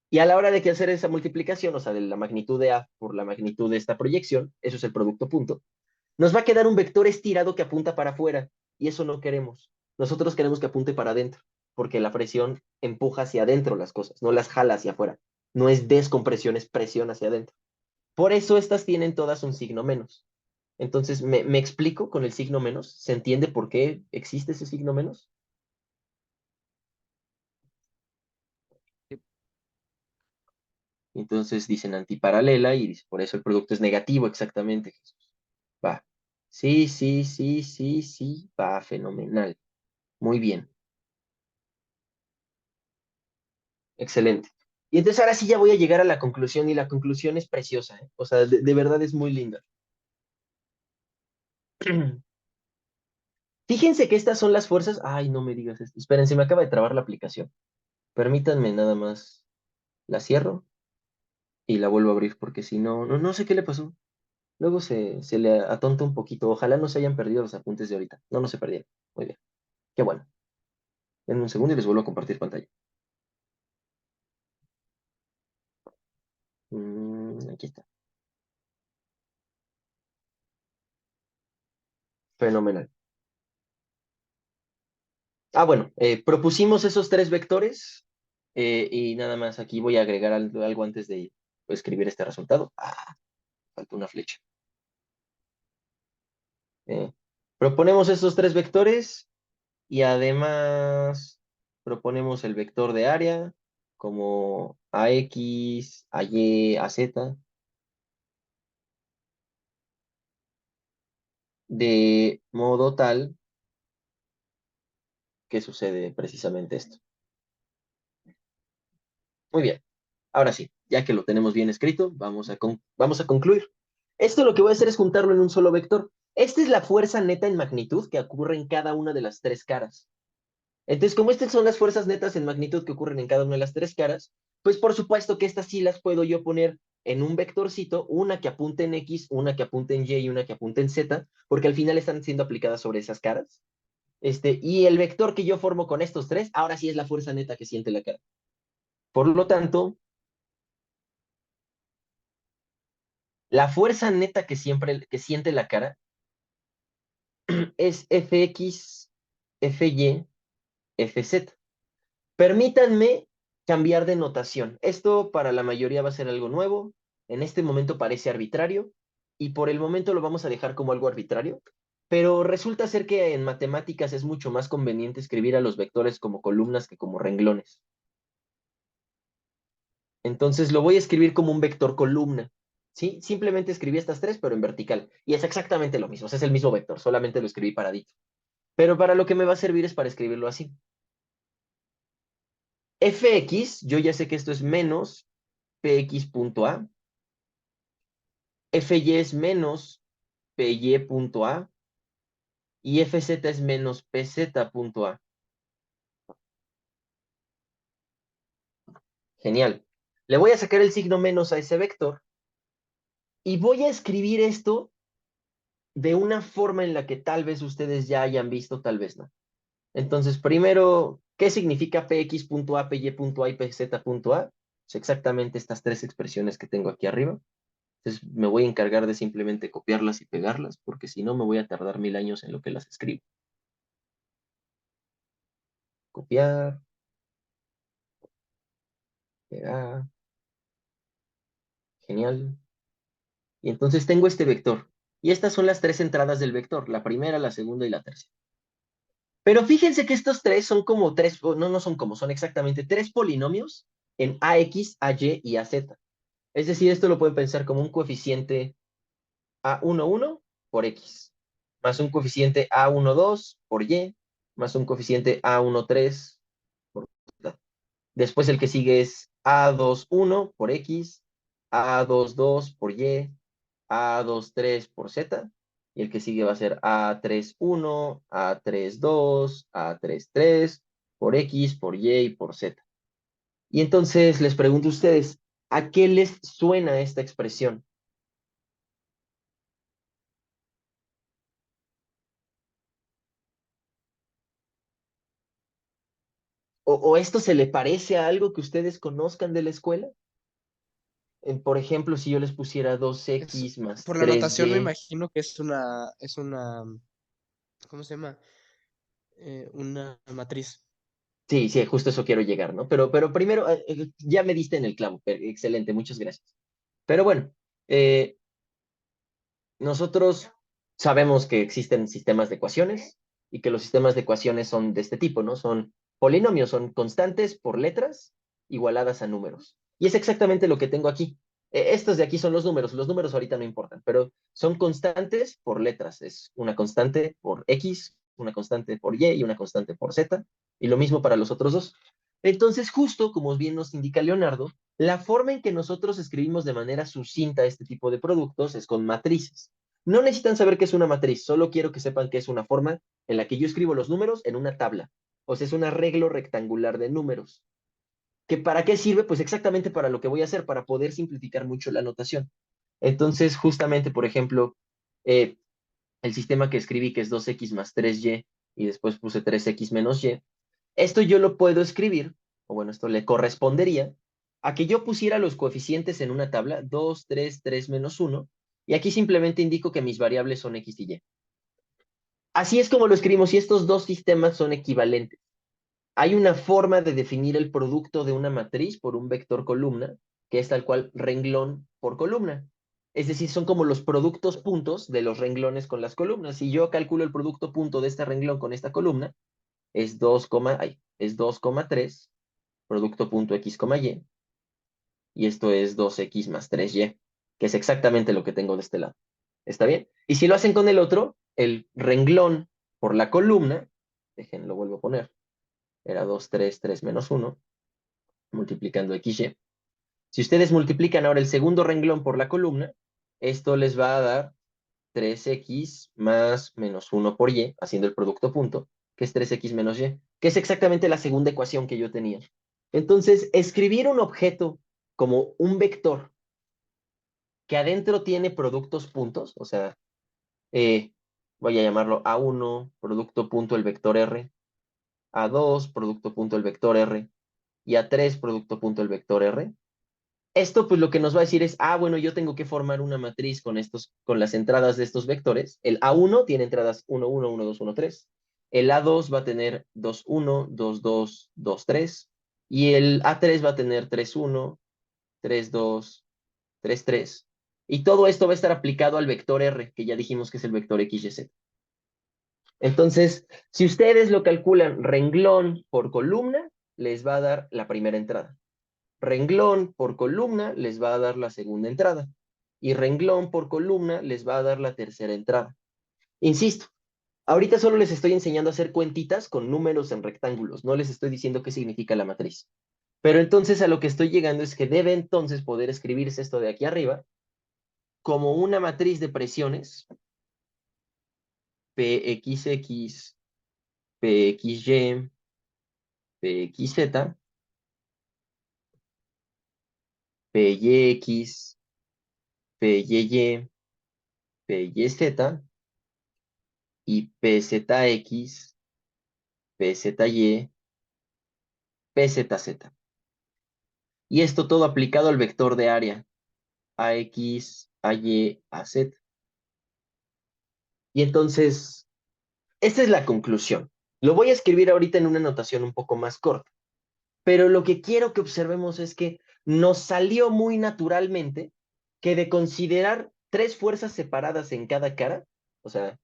Speaker 1: Y a la hora de que hacer esa multiplicación, o sea, de la magnitud de A por la magnitud de esta proyección, eso es el producto punto, nos va a quedar un vector estirado que apunta para afuera. Y eso no queremos. Nosotros queremos que apunte para adentro, porque la presión empuja hacia adentro las cosas, no las jala hacia afuera. No es descompresión, es presión hacia adentro. Por eso estas tienen todas un signo menos. Entonces, ¿me explico con el signo menos? ¿Se entiende por qué existe ese signo menos? Entonces dicen antiparalela y dice, por eso el producto es negativo, exactamente, Jesús. Va. Sí, sí, sí, sí, sí, va, fenomenal. Muy bien. Excelente. Y entonces ahora sí ya voy a llegar a la conclusión y la conclusión es preciosa, ¿eh? O sea, de verdad es muy linda. Fíjense que estas son las fuerzas. Ay, no me digas esto. Esperen, se me acaba de trabar la aplicación. Permítanme nada más. La cierro y la vuelvo a abrir porque si no, no sé qué le pasó. Luego se le atonta un poquito. Ojalá no se hayan perdido los apuntes de ahorita. No se perdieron. Muy bien. Qué bueno. En un segundo y les vuelvo a compartir pantalla. Aquí está. Fenomenal. Bueno, propusimos esos tres vectores y nada más aquí voy a agregar algo antes de escribir este resultado. Falta una flecha. Eh, proponemos estos tres vectores y además proponemos el vector de área como AX, AY, AZ, de modo tal que sucede precisamente esto. Muy bien. Ahora sí, ya que lo tenemos bien escrito, vamos a concluir. Esto lo que voy a hacer es juntarlo en un solo vector. Esta es la fuerza neta en magnitud que ocurre en cada una de las tres caras. Entonces, como estas son las fuerzas netas en magnitud que ocurren en cada una de las tres caras, pues por supuesto que estas sí las puedo yo poner en un vectorcito, una que apunte en X, una que apunte en Y y una que apunte en Z, porque al final están siendo aplicadas sobre esas caras. Y el vector que yo formo con estos tres, ahora sí es la fuerza neta que siente la cara. Por lo tanto, la fuerza neta que siente la cara es Fx, Fy, Fz. Permítanme cambiar de notación. Esto para la mayoría va a ser algo nuevo. En este momento parece arbitrario y por el momento lo vamos a dejar como algo arbitrario. Pero resulta ser que en matemáticas es mucho más conveniente escribir a los vectores como columnas que como renglones. Entonces lo voy a escribir como un vector columna. ¿Sí? Simplemente escribí estas tres, pero en vertical. Y es exactamente lo mismo. O sea, es el mismo vector, solamente lo escribí paradito. Pero para lo que me va a servir es para escribirlo así. Fx, yo ya sé que esto es menos Px punto A. Fy es menos Py punto A. Y Fz es menos Pz punto A. Genial. Le voy a sacar el signo menos a ese vector. Y voy a escribir esto de una forma en la que tal vez ustedes ya hayan visto, tal vez no. Entonces, primero, ¿qué significa Px punto A, Py punto A y Pz punto A? Es exactamente estas tres expresiones que tengo aquí arriba. Entonces, me voy a encargar de simplemente copiarlas y pegarlas, porque si no me voy a tardar 1000 años en lo que las escribo. Copiar, Pegar. Genial. Y entonces tengo este vector. Y estas son las tres entradas del vector, la primera, la segunda y la tercera. Pero fíjense que estos tres son como tres, no son como, son exactamente tres polinomios en AX, AY y AZ. Es decir, esto lo pueden pensar como un coeficiente A11 por X, más un coeficiente A12 por Y, más un coeficiente A13 por Z. Después el que sigue es A21 por X, A22 por Y, A23 por Z, y el que sigue va a ser A31, A32, A33 por X, por Y y por Z. Y entonces les pregunto a ustedes, ¿a qué les suena esta expresión? ¿O esto se le parece a algo que ustedes conozcan de la escuela? Por ejemplo, si yo les pusiera 2x más
Speaker 2: Por la notación me
Speaker 1: 3y.
Speaker 2: imagino que es una, ¿cómo se llama? Una matriz.
Speaker 1: Sí, sí, justo eso quiero llegar, ¿no? Pero primero, ya me diste en el clavo. Excelente, muchas gracias. Pero bueno, eh, nosotros sabemos que existen sistemas de ecuaciones y que los sistemas de ecuaciones son de este tipo, ¿no? Son polinomios, son constantes por letras igualadas a números. Y es exactamente lo que tengo aquí. Estos de aquí son los números ahorita no importan, pero son constantes por letras. Es una constante por X, una constante por Y y una constante por Z, y lo mismo para los otros dos. Entonces, justo como bien nos indica Leonardo, la forma en que nosotros escribimos de manera sucinta este tipo de productos es con matrices. No necesitan saber qué es una matriz, solo quiero que sepan que es una forma en la que yo escribo los números en una tabla. O sea, es un arreglo rectangular de números. ¿Que para qué sirve? Pues exactamente para lo que voy a hacer, para poder simplificar mucho la notación. Entonces, justamente, por ejemplo, eh, el sistema que escribí, que es 2x más 3y, y después puse 3x menos y, esto yo lo puedo escribir, o bueno, esto le correspondería a que yo pusiera los coeficientes en una tabla, 2, 3, 3 menos 1, y aquí simplemente indico que mis variables son x y y. Así es como lo escribimos, y estos dos sistemas son equivalentes. Hay una forma de definir el producto de una matriz por un vector columna, que es tal cual renglón por columna. Es decir, son como los productos puntos de los renglones con las columnas. Si yo calculo el producto punto de este renglón con esta columna, es 2,3 producto punto x, y, y esto es 2x más 3y, que es exactamente lo que tengo de este lado. ¿Está bien? Y si lo hacen con el otro, el renglón por la columna, déjenlo vuelvo a poner, era 2, 3, 3 menos 1, multiplicando xy. Si ustedes multiplican ahora el segundo renglón por la columna, esto les va a dar 3x más menos 1 por y, haciendo el producto punto, que es 3x menos y, que es exactamente la segunda ecuación que yo tenía. Entonces, escribir un objeto como un vector que adentro tiene productos puntos, o sea, voy a llamarlo A1, producto punto el vector R, A2, producto punto el vector R, y A3, producto punto el vector R. Esto pues lo que nos va a decir es, bueno, yo tengo que formar una matriz con las entradas de estos vectores. El A1 tiene entradas 1, 1, 1, 2, 1, 3. El A2 va a tener 2, 1, 2, 2, 2, 3. Y el A3 va a tener 3, 1, 3, 2, 3, 3. Y todo esto va a estar aplicado al vector R, que ya dijimos que es el vector X, Y, Z. Entonces, si ustedes lo calculan renglón por columna, les va a dar la primera entrada. Renglón por columna les va a dar la segunda entrada. Y renglón por columna les va a dar la tercera entrada. Insisto, ahorita solo les estoy enseñando a hacer cuentitas con números en rectángulos. No les estoy diciendo qué significa la matriz. Pero entonces a lo que estoy llegando es que debe entonces poder escribirse esto de aquí arriba como una matriz de presiones PXX, PXY, PXZ, PYX, PYY, PYZ y PZX, PZY, PZZ. Y esto todo aplicado al vector de área, AX, AY, AZ. Y entonces, esta es la conclusión. Lo voy a escribir ahorita en una notación un poco más corta. pero lo que quiero que observemos es que nos salió muy naturalmente que de considerar tres fuerzas separadas en cada cara, o sea,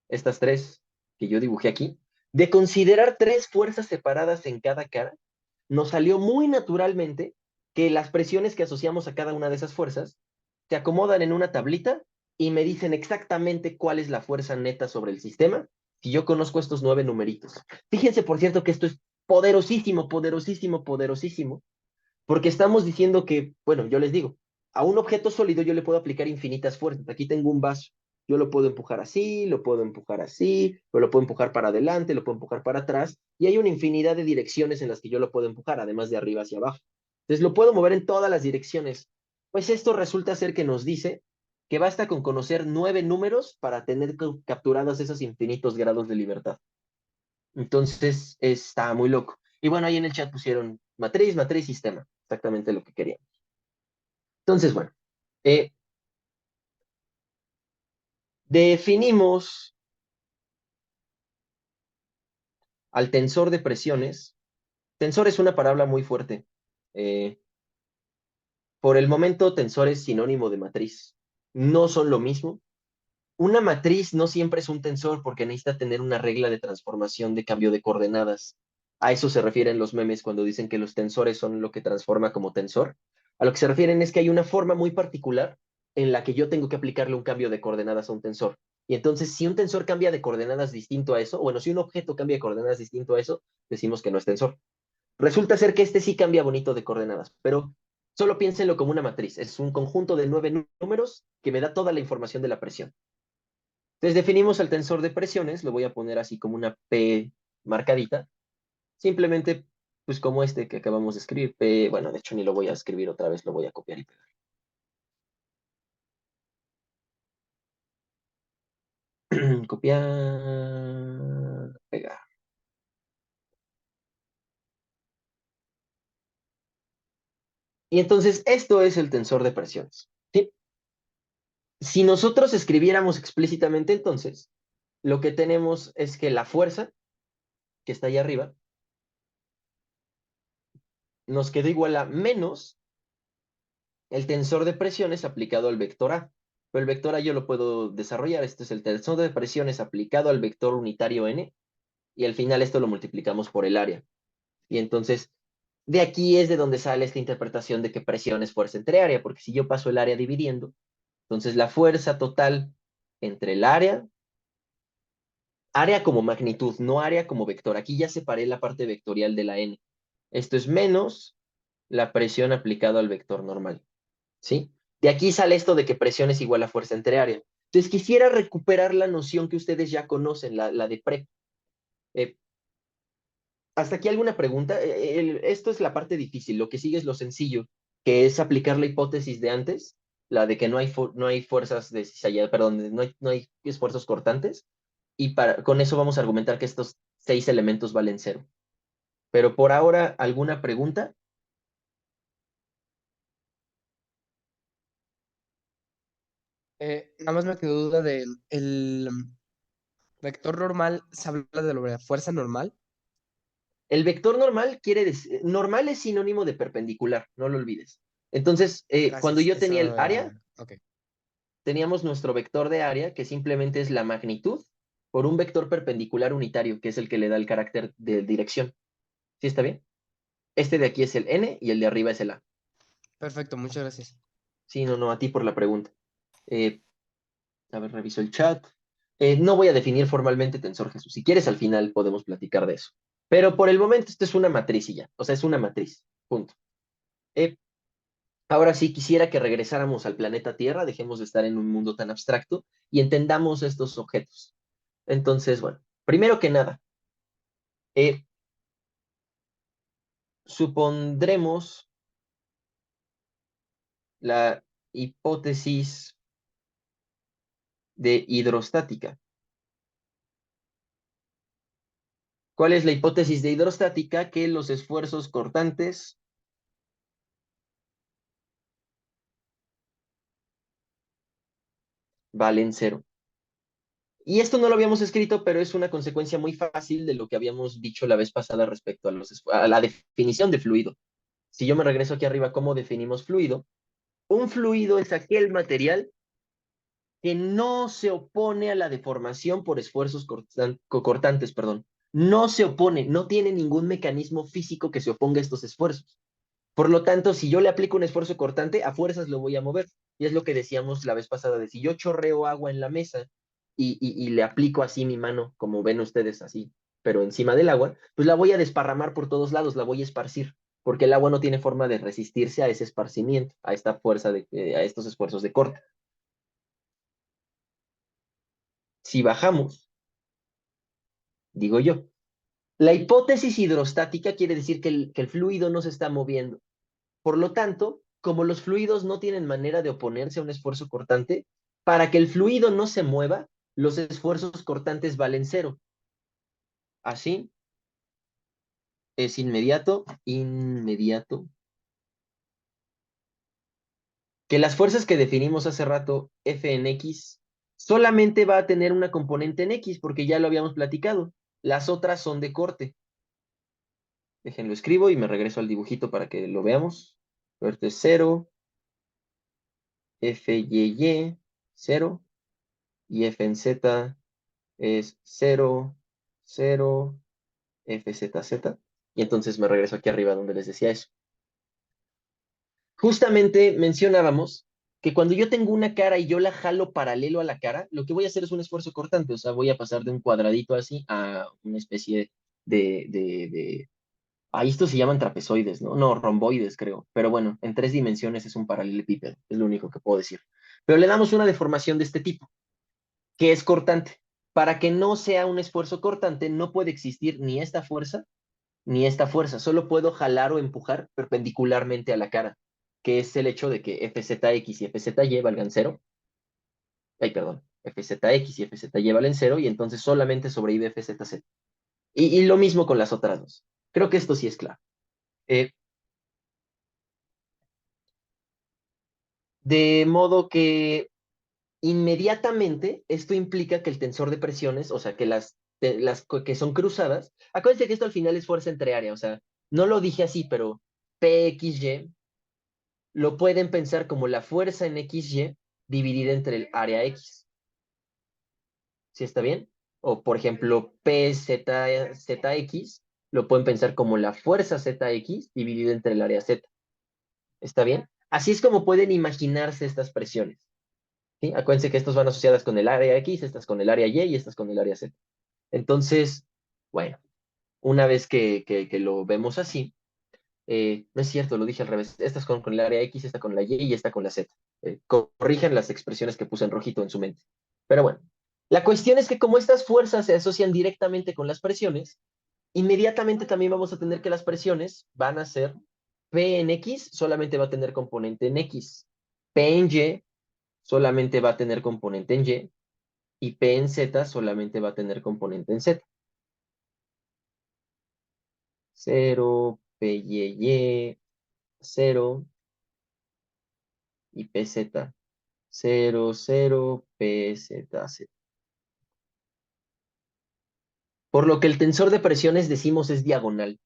Speaker 1: estas tres que yo dibujé aquí, de considerar tres fuerzas separadas en cada cara, nos salió muy naturalmente que las presiones que asociamos a cada una de esas fuerzas se acomodan en una tablita y me dicen exactamente cuál es la fuerza neta sobre el sistema si yo conozco estos 9 numeritos. Fíjense, por cierto, que esto es poderosísimo, poderosísimo, poderosísimo, porque estamos diciendo que, bueno, yo les digo, a un objeto sólido yo le puedo aplicar infinitas fuerzas. Aquí tengo un vaso. Yo lo puedo empujar así, lo puedo empujar así, o lo puedo empujar para adelante, lo puedo empujar para atrás, y hay una infinidad de direcciones en las que yo lo puedo empujar, además de arriba hacia abajo. Entonces lo puedo mover en todas las direcciones. Pues esto resulta ser que nos dice que basta con conocer 9 números para tener capturados esos infinitos grados de libertad. Entonces está muy loco. Y bueno, ahí en el chat pusieron matriz, matriz, sistema. Exactamente lo que querían. Entonces, bueno, eh, definimos al tensor de presiones. Tensor es una palabra muy fuerte. Eh, por el momento, tensor es sinónimo de matriz. No son lo mismo. Una matriz no siempre es un tensor porque necesita tener una regla de transformación de cambio de coordenadas. A eso se refieren los memes cuando dicen que los tensores son lo que transforma como tensor. A lo que se refieren es que hay una forma muy particular en la que yo tengo que aplicarle un cambio de coordenadas a un tensor. Y entonces, si un tensor cambia de coordenadas distinto a eso, bueno, si un objeto cambia de coordenadas distinto a eso, decimos que no es tensor. Resulta ser que este sí cambia bonito de coordenadas, pero solo piénsenlo como una matriz. Es un conjunto de 9 números que me da toda la información de la presión. Entonces definimos el tensor de presiones, lo voy a poner así como una P marcadita, simplemente pues como este que acabamos de escribir, P, bueno, de hecho ni lo voy a escribir otra vez, lo voy a copiar y pegar. Copiar, pegar. Y entonces esto es el tensor de presiones, ¿sí? Si nosotros escribiéramos explícitamente entonces, lo que tenemos es que la fuerza que está ahí arriba nos quedó igual a menos el tensor de presiones aplicado al vector A. Pero el vector A yo lo puedo desarrollar. Este es el tensor de presiones aplicado al vector unitario n. Y al final esto lo multiplicamos por el área. Y entonces, de aquí es de donde sale esta interpretación de que presión es fuerza entre área. Porque si yo paso el área dividiendo, entonces la fuerza total entre el área como magnitud, no área como vector. Aquí ya separé la parte vectorial de la n. Esto es menos la presión aplicada al vector normal. ¿Sí? De aquí sale esto de que presión es igual a fuerza entre área. Entonces quisiera recuperar la noción que ustedes ya conocen, la de pre. Eh, ¿Hasta aquí alguna pregunta? Esto es la parte difícil, lo que sigue es lo sencillo, que es aplicar la hipótesis de antes, la de que no hay fuerzas de cizalla, perdón, no hay esfuerzos cortantes, y con eso vamos a argumentar que estos 6 elementos valen cero. Pero por ahora, ¿alguna pregunta?
Speaker 2: Nada más me quedó duda del vector normal, se habla de la fuerza normal.
Speaker 1: El vector normal quiere decir, normal es sinónimo de perpendicular, no lo olvides. Entonces, cuando
Speaker 2: Gracias,
Speaker 1: yo tenía el
Speaker 2: eso
Speaker 1: área,
Speaker 2: era. Ok.
Speaker 1: teníamos nuestro vector de área, que simplemente es la magnitud, por un vector perpendicular unitario, que es el que le da el carácter de dirección. ¿Sí está bien? Este de aquí es el n y el de arriba es el a.
Speaker 2: Perfecto, muchas gracias.
Speaker 1: Sí, no, no, a ti por la pregunta. Eh, a ver, reviso el chat. No voy a definir formalmente tensor Jesús. Si quieres, al final podemos platicar de eso. Pero por el momento, esto es una matriz y ya. O sea, es una matriz. Punto. Eh, Ahora sí quisiera que regresáramos al planeta Tierra, dejemos de estar en un mundo tan abstracto y entendamos estos objetos. Entonces, bueno, primero que nada, eh, supondremos la hipótesis de hidrostática. ¿Cuál es la hipótesis de hidrostática? Que los esfuerzos cortantes valen cero. Y esto no lo habíamos escrito, pero es una consecuencia muy fácil de lo que habíamos dicho la vez pasada respecto a la definición de fluido. Si yo me regreso aquí arriba, ¿cómo definimos fluido? Un fluido es aquel material que no se opone a la deformación por esfuerzos cortantes, perdón. No se opone, no tiene ningún mecanismo físico que se oponga a estos esfuerzos. Por lo tanto, si yo le aplico un esfuerzo cortante, a fuerzas lo voy a mover. Y es lo que decíamos la vez pasada, de si yo chorreo agua en la mesa y le aplico así mi mano, como ven ustedes así, pero encima del agua, pues la voy a desparramar por todos lados, la voy a esparcir, porque el agua no tiene forma de resistirse a ese esparcimiento, a esta fuerza, a estos esfuerzos de corte. Si bajamos, digo yo, la hipótesis hidrostática quiere decir que el fluido no se está moviendo. Por lo tanto, como los fluidos no tienen manera de oponerse a un esfuerzo cortante, para que el fluido no se mueva, los esfuerzos cortantes valen cero. Así es inmediato, que las fuerzas que definimos hace rato, F en X, solamente va a tener una componente en X, porque ya lo habíamos platicado. Las otras son de corte. Déjenlo escribo y me regreso al dibujito para que lo veamos. Esto es 0, F, Y, 0, y F en Z es 0, 0, F, Z, Z. Y entonces me regreso aquí arriba donde les decía eso. Justamente mencionábamos que cuando yo tengo una cara y yo la jalo paralelo a la cara, lo que voy a hacer es un esfuerzo cortante, o sea, voy a pasar de un cuadradito así a una especie de... Ah, estos se llaman trapezoides, ¿no? No, romboides, creo. Pero bueno, en 3 dimensiones es un paralelepípedo, es lo único que puedo decir. Pero le damos una deformación de este tipo, que es cortante. Para que no sea un esfuerzo cortante, no puede existir ni esta fuerza. Solo puedo jalar o empujar perpendicularmente a la cara, que es el hecho de que FZX y FZY valgan cero. Ay, perdón. FZX y FZY valen cero y entonces solamente sobrevive FZZ. Y lo mismo con las otras dos. Creo que esto sí es claro. Eh, de modo que inmediatamente esto implica que el tensor de presiones, o sea, que las que son cruzadas, acuérdense que esto al final es fuerza entre área, o sea, no lo dije así, pero PXY lo pueden pensar como la fuerza en XY dividida entre el área X. ¿Sí está bien? O, por ejemplo, PZX lo pueden pensar como la fuerza ZX dividida entre el área Z. ¿Está bien? Así es como pueden imaginarse estas presiones. ¿Sí? Acuérdense que estos van asociadas con el área X, estas con el área Y y estas con el área Z. Entonces, bueno, una vez que lo vemos así, no es cierto, lo dije al revés. Esta es con el área X, esta con la Y y esta con la Z. Corrijan las expresiones que puse en rojito en su mente. Pero bueno, la cuestión es que como estas fuerzas se asocian directamente con las presiones, inmediatamente también vamos a tener que las presiones van a ser P en X solamente va a tener componente en X. P en Y solamente va a tener componente en Y. Y P en Z solamente va a tener componente en Z. 0, PY, 0 y PZ. 0, 0, PZZ. Por lo que el tensor de presiones decimos es diagonal.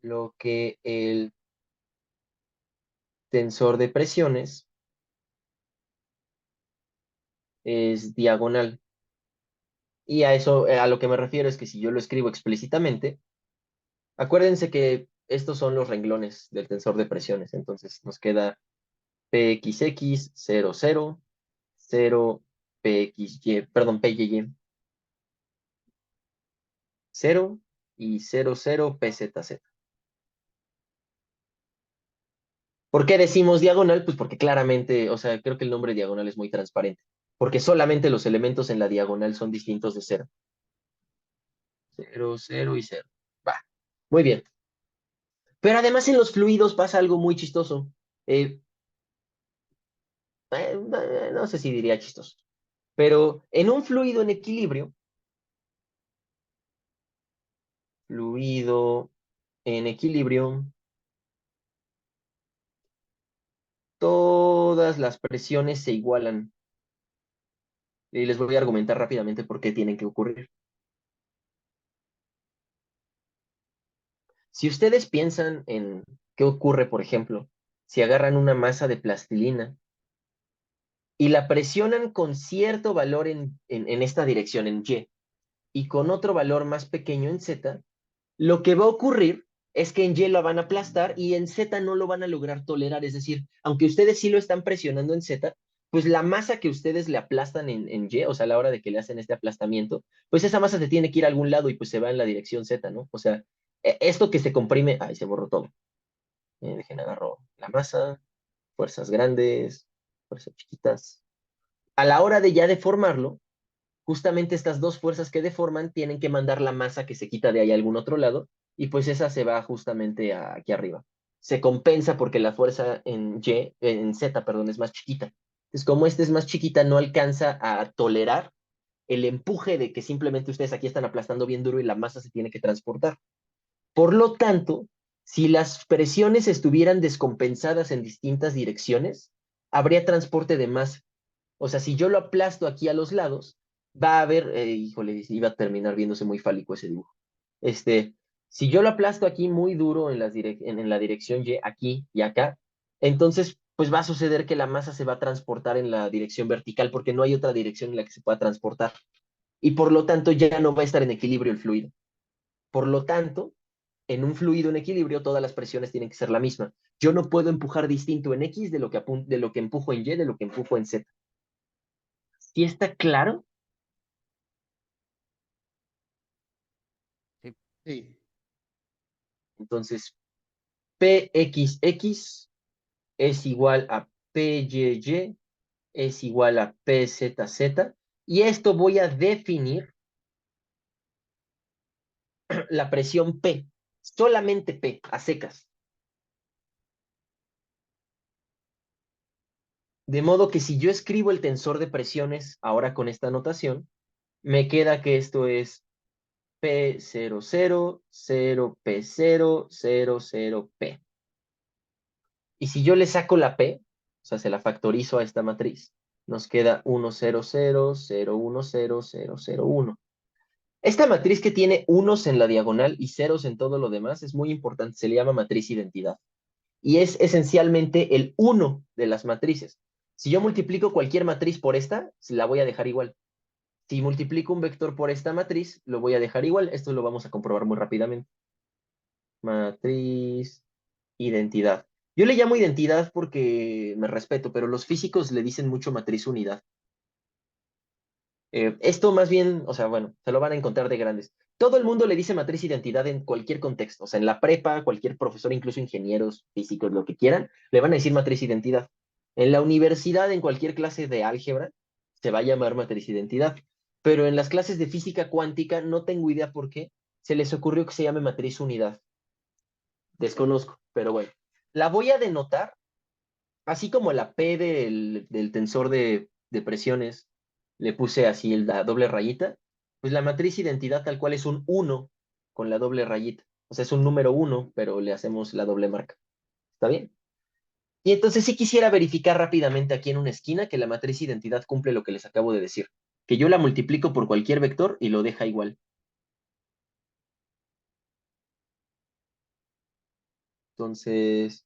Speaker 1: Lo que el tensor de presiones es diagonal. Y a eso, a lo que me refiero es que si yo lo escribo explícitamente, acuérdense que estos son los renglones del tensor de presiones. Entonces nos queda PXX, 0, 0, 0, PXY, perdón, PYY, 0 y 0, 0, PZZ. ¿Por qué decimos diagonal? Pues porque claramente, o sea, creo que el nombre diagonal es muy transparente, porque solamente los elementos en la diagonal son distintos de cero. 0, 0 y 0. Va, muy bien. Pero además en los fluidos pasa algo muy chistoso. Eh, no sé si diría chistoso, pero en un fluido en equilibrio, todas las presiones se igualan. Y les voy a argumentar rápidamente por qué tienen que ocurrir. Si ustedes piensan en qué ocurre, por ejemplo, si agarran una masa de plastilina y la presionan con cierto valor en esta dirección, en y con otro valor más pequeño en Z, lo que va a ocurrir es que en Y lo van a aplastar y en Z no lo van a lograr tolerar. Es decir, aunque ustedes sí lo están presionando en Z, pues la masa que ustedes le aplastan en Y, o sea, a la hora de que le hacen este aplastamiento, pues esa masa se tiene que ir a algún lado y pues se va en la dirección Z, ¿no? O sea, esto que se comprime, ay, se borró todo. Dejen agarro la masa, fuerzas grandes, fuerzas chiquitas. A la hora de ya deformarlo, justamente estas dos fuerzas que deforman tienen que mandar la masa que se quita de ahí a algún otro lado, y pues esa se va justamente aquí arriba. Se compensa porque la fuerza en Z, perdón, es más chiquita. Entonces, como esta es más chiquita, no alcanza a tolerar el empuje de que simplemente ustedes aquí están aplastando bien duro y la masa se tiene que transportar. Por lo tanto, si las presiones estuvieran descompensadas en distintas direcciones, habría transporte de masa. O sea, si yo lo aplasto aquí a los lados, va a haber, híjole, iba a terminar viéndose muy fálico ese dibujo. Si yo lo aplasto aquí muy duro en la dirección Y, aquí y acá, entonces pues va a suceder que la masa se va a transportar en la dirección vertical porque no hay otra dirección en la que se pueda transportar. Y por lo tanto ya no va a estar en equilibrio el fluido. Por lo tanto, en un fluido en equilibrio, todas las presiones tienen que ser la misma. Yo no puedo empujar distinto en X de lo que empujo en Y, de lo que empujo en Z. ¿Sí está claro?
Speaker 2: Sí. Sí.
Speaker 1: Entonces, PXX es igual a PYY es igual a PZZ. Y esto voy a definir la presión P, solamente P, a secas. De modo que si yo escribo el tensor de presiones ahora con esta notación, me queda que esto es P00, 0P0, 00P. Y si yo le saco la P, o sea, se la factorizo a esta matriz, nos queda 1, 0, 0, 0, 1, 0, 0, 0, 1. Esta matriz que tiene unos en la diagonal y ceros en todo lo demás es muy importante, se le llama matriz identidad. Y es esencialmente el 1 de las matrices. Si yo multiplico cualquier matriz por esta, la voy a dejar igual. Si multiplico un vector por esta matriz, lo voy a dejar igual. Esto lo vamos a comprobar muy rápidamente. Matriz identidad. Yo le llamo identidad porque me respeto, pero los físicos le dicen mucho matriz unidad. Esto más bien, o sea, bueno, se lo van a encontrar de grandes. Todo el mundo le dice matriz identidad en cualquier contexto, o sea, en la prepa, cualquier profesor, incluso ingenieros, físicos, lo que quieran, le van a decir matriz identidad. En la universidad, en cualquier clase de álgebra, se va a llamar matriz identidad. Pero en las clases de física cuántica, no tengo idea por qué, se les ocurrió que se llame matriz unidad. Desconozco, pero bueno. La voy a denotar, así como la P del tensor de presiones, le puse así la doble rayita, pues la matriz identidad tal cual es un 1 con la doble rayita. O sea, es un número 1, pero le hacemos la doble marca. ¿Está bien? Y entonces sí quisiera verificar rápidamente aquí en una esquina que la matriz identidad cumple lo que les acabo de decir. Que yo la multiplico por cualquier vector y lo deja igual. Entonces,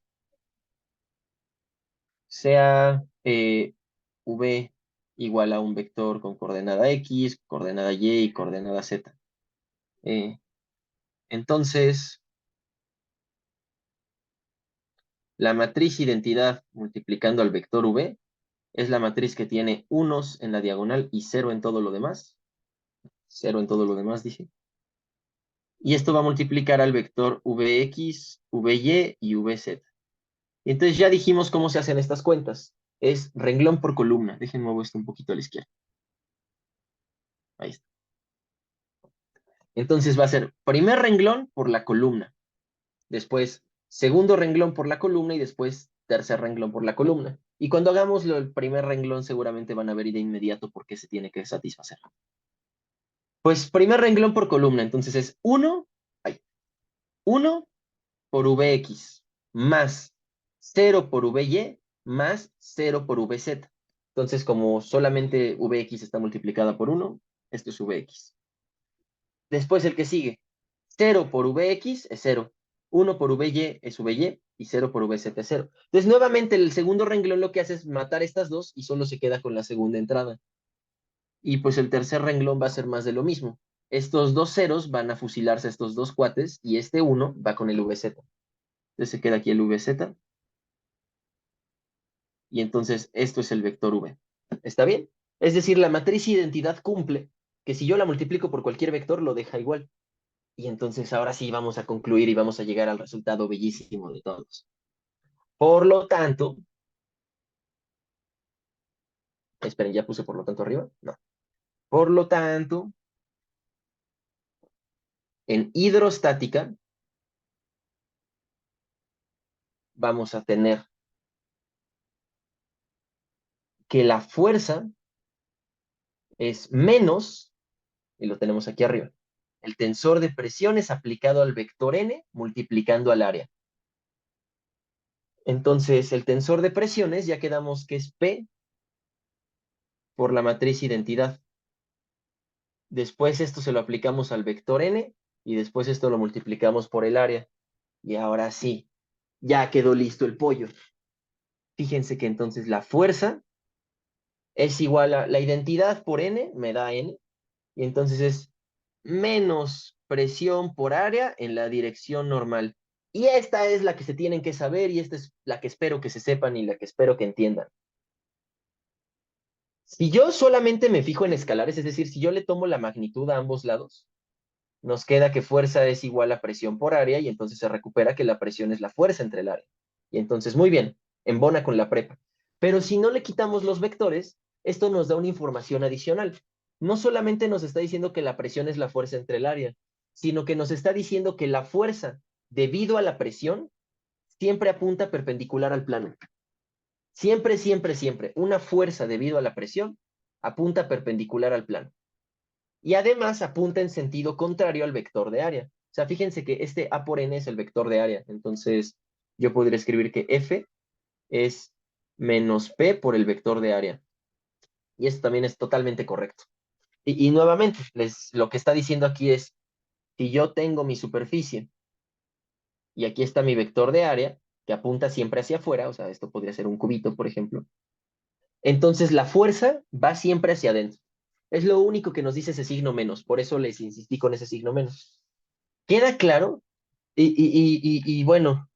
Speaker 1: sea V igual a un vector con coordenada X, coordenada Y y coordenada Z. Entonces, la matriz identidad multiplicando al vector V es la matriz que tiene unos en la diagonal y cero en todo lo demás. Cero en todo lo demás, dije. Y esto va a multiplicar al vector Vx, Vy y Vz. Y entonces ya dijimos cómo se hacen estas cuentas. Es renglón por columna. Déjenme mover esto un poquito a la izquierda. Ahí está. Entonces va a ser primer renglón por la columna. Después segundo renglón por la columna y después tercer renglón por la columna. Y cuando hagamos el primer renglón seguramente van a ver de inmediato por qué se tiene que satisfacer. Pues primer renglón por columna, entonces es 1 por Vx más 0 por Vy más 0 por Vz. Entonces, como solamente Vx está multiplicada por 1, esto es Vx. Después el que sigue. 0 por Vx es 0. 1 por Vy es Vy. Y 0 por Vz es 0. Entonces, nuevamente, el segundo renglón lo que hace es matar estas dos y solo se queda con la segunda entrada. Y pues el tercer renglón va a ser más de lo mismo. Estos dos ceros van a fusilarse a estos dos cuates y este 1 va con el Vz. Entonces se queda aquí el Vz. Y entonces esto es el vector V. ¿Está bien? Es decir, la matriz identidad cumple que si yo la multiplico por cualquier vector lo deja igual. Y entonces ahora sí vamos a concluir y vamos a llegar al resultado bellísimo de todos. Por lo tanto, esperen, ¿ya puse por lo tanto arriba? No. Por lo tanto, en hidrostática vamos a tener que la fuerza es menos, y lo tenemos aquí arriba, el tensor de presiones aplicado al vector n multiplicando al área. Entonces, el tensor de presiones ya quedamos que es P por la matriz identidad. Después esto se lo aplicamos al vector n y después esto lo multiplicamos por el área. Y ahora sí, ya quedó listo el pollo. Fíjense que entonces la fuerza es igual a la identidad por n, me da n, y entonces es menos presión por área en la dirección normal. Y esta es la que se tienen que saber y esta es la que espero que se sepan y la que espero que entiendan. Si yo solamente me fijo en escalares, es decir, si yo le tomo la magnitud a ambos lados, nos queda que fuerza es igual a presión por área y entonces se recupera que la presión es la fuerza entre el área. Y entonces, muy bien, embona con la prepa. Pero si no le quitamos los vectores, esto nos da una información adicional. No solamente nos está diciendo que la presión es la fuerza entre el área, sino que nos está diciendo que la fuerza, debido a la presión, siempre apunta perpendicular al plano. Siempre, siempre, siempre. Una fuerza debido a la presión apunta perpendicular al plano. Y además apunta en sentido contrario al vector de área. O sea, fíjense que este A por N es el vector de área. Entonces, yo podría escribir que F es menos P por el vector de área. Y esto también es totalmente correcto. Y nuevamente, lo que está diciendo aquí es, si yo tengo mi superficie y aquí está mi vector de área, que apunta siempre hacia afuera, o sea, esto podría ser un cubito, por ejemplo, entonces la fuerza va siempre hacia adentro. Es lo único que nos dice ese signo menos, por eso les insistí con ese signo menos. ¿Queda claro? Y bueno,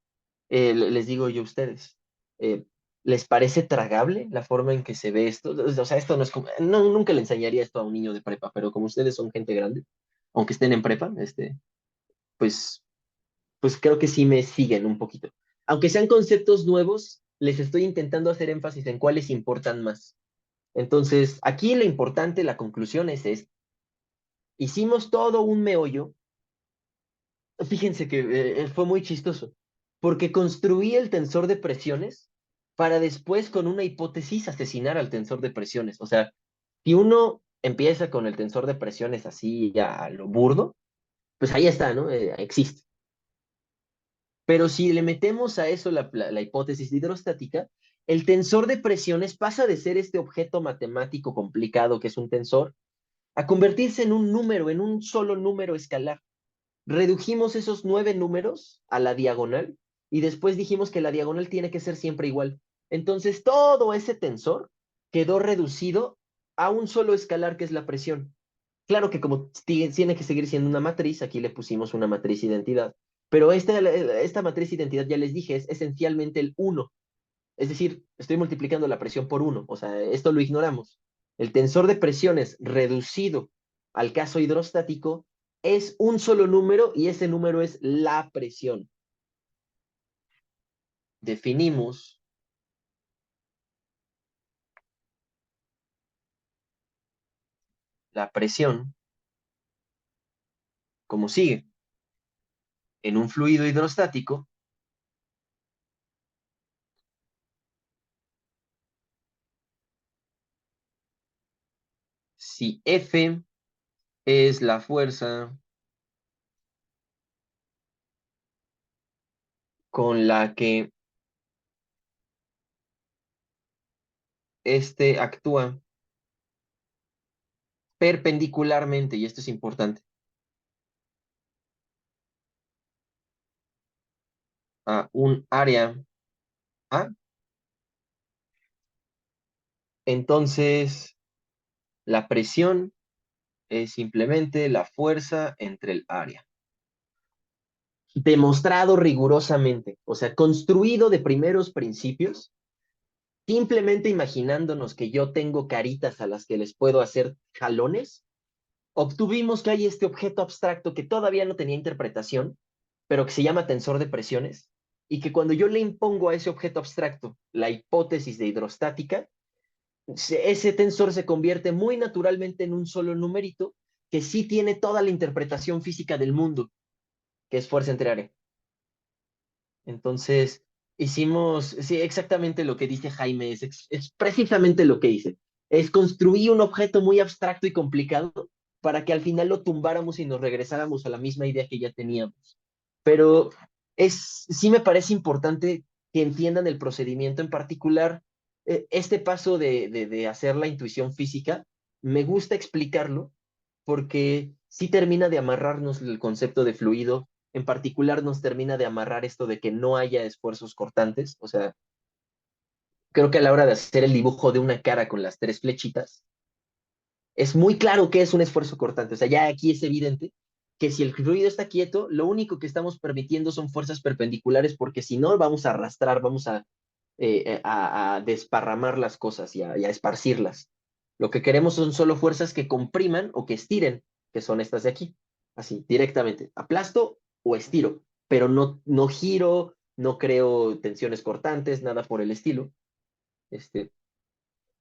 Speaker 1: les digo yo a ustedes, eh, ¿les parece tragable la forma en que se ve esto? O sea, esto no es como, no, nunca le enseñaría esto a un niño de prepa, pero como ustedes son gente grande, aunque estén en prepa, pues, pues creo que sí me siguen un poquito. Aunque sean conceptos nuevos, les estoy intentando hacer énfasis en cuáles importan más. Entonces, aquí lo importante, la conclusión es esto. Hicimos todo un meollo. Fíjense que fue muy chistoso, porque construí el tensor de presiones para después con una hipótesis asesinar al tensor de presiones. O sea, si uno empieza con el tensor de presiones así a lo burdo, pues ahí está, ¿no? Existe. Pero si le metemos a eso la hipótesis hidrostática, el tensor de presiones pasa de ser este objeto matemático complicado que es un tensor a convertirse en un número, en un solo número escalar. Redujimos esos 9 números a la diagonal y después dijimos que la diagonal tiene que ser siempre igual. Entonces todo ese tensor quedó reducido a un solo escalar que es la presión. Claro que como tiene que seguir siendo una matriz, aquí le pusimos una matriz identidad, pero esta matriz identidad, ya les dije, es esencialmente el 1. Es decir, estoy multiplicando la presión por 1. O sea, esto lo ignoramos. El tensor de presiones reducido al caso hidrostático es un solo número y ese número es la presión. Definimos la presión como sigue. En un fluido hidrostático, si F es la fuerza con la que este actúa perpendicularmente, y esto es importante, a un área A, entonces la presión es simplemente la fuerza entre el área. Demostrado rigurosamente, o sea, construido de primeros principios, simplemente imaginándonos que yo tengo caritas a las que les puedo hacer jalones, obtuvimos que hay este objeto abstracto que todavía no tenía interpretación, pero que se llama tensor de presiones, y que cuando yo le impongo a ese objeto abstracto la hipótesis de hidrostática, ese tensor se convierte muy naturalmente en un solo numerito que sí tiene toda la interpretación física del mundo, que es fuerza entre área. Entonces, hicimos, sí, exactamente lo que dice Jaime, es precisamente lo que hice. Es construir un objeto muy abstracto y complicado para que al final lo tumbáramos y nos regresáramos a la misma idea que ya teníamos. Pero sí me parece importante que entiendan el procedimiento en particular. Este paso de hacer la intuición física, me gusta explicarlo porque sí termina de amarrarnos el concepto de fluido, en particular nos termina de amarrar esto de que no haya esfuerzos cortantes, o sea, creo que a la hora de hacer el dibujo de una cara con las tres flechitas, es muy claro que es un esfuerzo cortante, o sea, ya aquí es evidente que si el fluido está quieto, lo único que estamos permitiendo son fuerzas perpendiculares, porque si no, vamos a arrastrar, vamos a desparramar las cosas y a esparcirlas. Lo que queremos son solo fuerzas que compriman o que estiren, que son estas de aquí, así, directamente. Aplasto o estiro, pero no giro, no creo tensiones cortantes, nada por el estilo.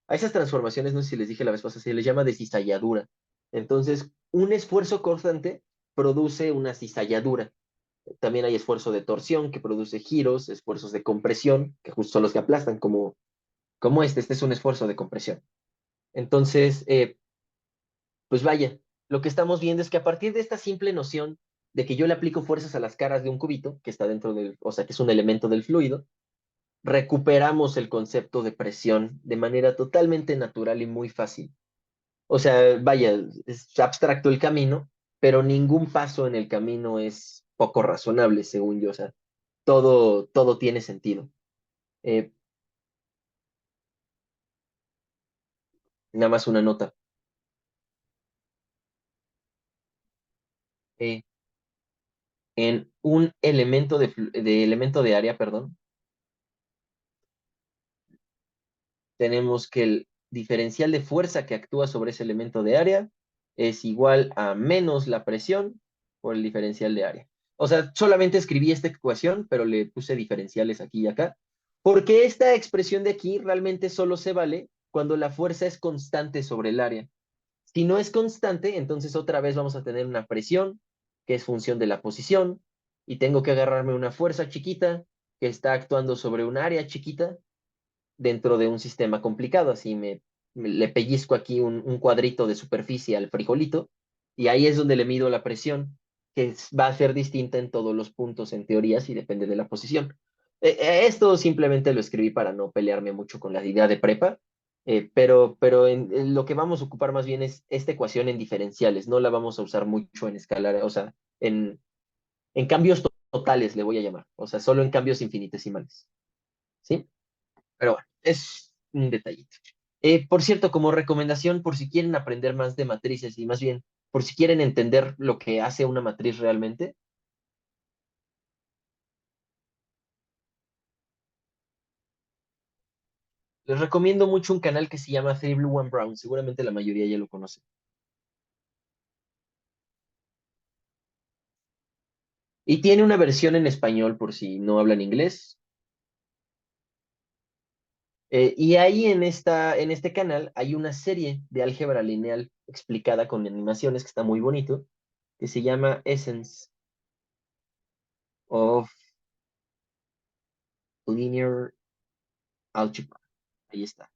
Speaker 1: A esas transformaciones, no sé si les dije la vez pasada, se les llama descizalladura. Entonces, un esfuerzo cortante produce una cizalladura. También hay esfuerzo de torsión que produce giros, esfuerzos de compresión, que justo son los que aplastan, como este es un esfuerzo de compresión. Entonces, pues vaya, lo que estamos viendo es que a partir de esta simple noción de que yo le aplico fuerzas a las caras de un cubito, que está dentro del, o sea, que es un elemento del fluido, recuperamos el concepto de presión de manera totalmente natural y muy fácil. O sea, vaya, es abstracto el camino, pero ningún paso en el camino es poco razonable, según yo. O sea, todo tiene sentido. Eh, Nada más una nota. Eh, en un elemento de elemento de área, perdón, tenemos que el diferencial de fuerza que actúa sobre ese elemento de área es igual a menos la presión por el diferencial de área. O sea, solamente escribí esta ecuación, pero le puse diferenciales aquí y acá, porque esta expresión de aquí realmente solo se vale cuando la fuerza es constante sobre el área. Si no es constante, entonces otra vez vamos a tener una presión, que es función de la posición, y tengo que agarrarme una fuerza chiquita que está actuando sobre un área chiquita, dentro de un sistema complicado. Así le pellizco aquí un cuadrito de superficie al frijolito y ahí es donde le mido la presión, que va a ser distinta en todos los puntos en teoría si depende de la posición. Esto simplemente lo escribí para no pelearme mucho con la idea de prepa, pero en lo que vamos a ocupar más bien es esta ecuación en diferenciales, no la vamos a usar mucho en escalar, o sea, en cambios totales le voy a llamar, o sea, solo en cambios infinitesimales, ¿sí? Pero bueno, es un detallito. Por cierto, como recomendación, por si quieren aprender más de matrices y más bien, por si quieren entender lo que hace una matriz realmente, les recomiendo mucho un canal que se llama Three Blue One Brown. Seguramente la mayoría ya lo conoce. Y tiene una versión en español por si no hablan inglés. Y ahí en este canal hay una serie de álgebra lineal explicada con animaciones que está muy bonito, que se llama Essence of Linear Algebra. Ahí está.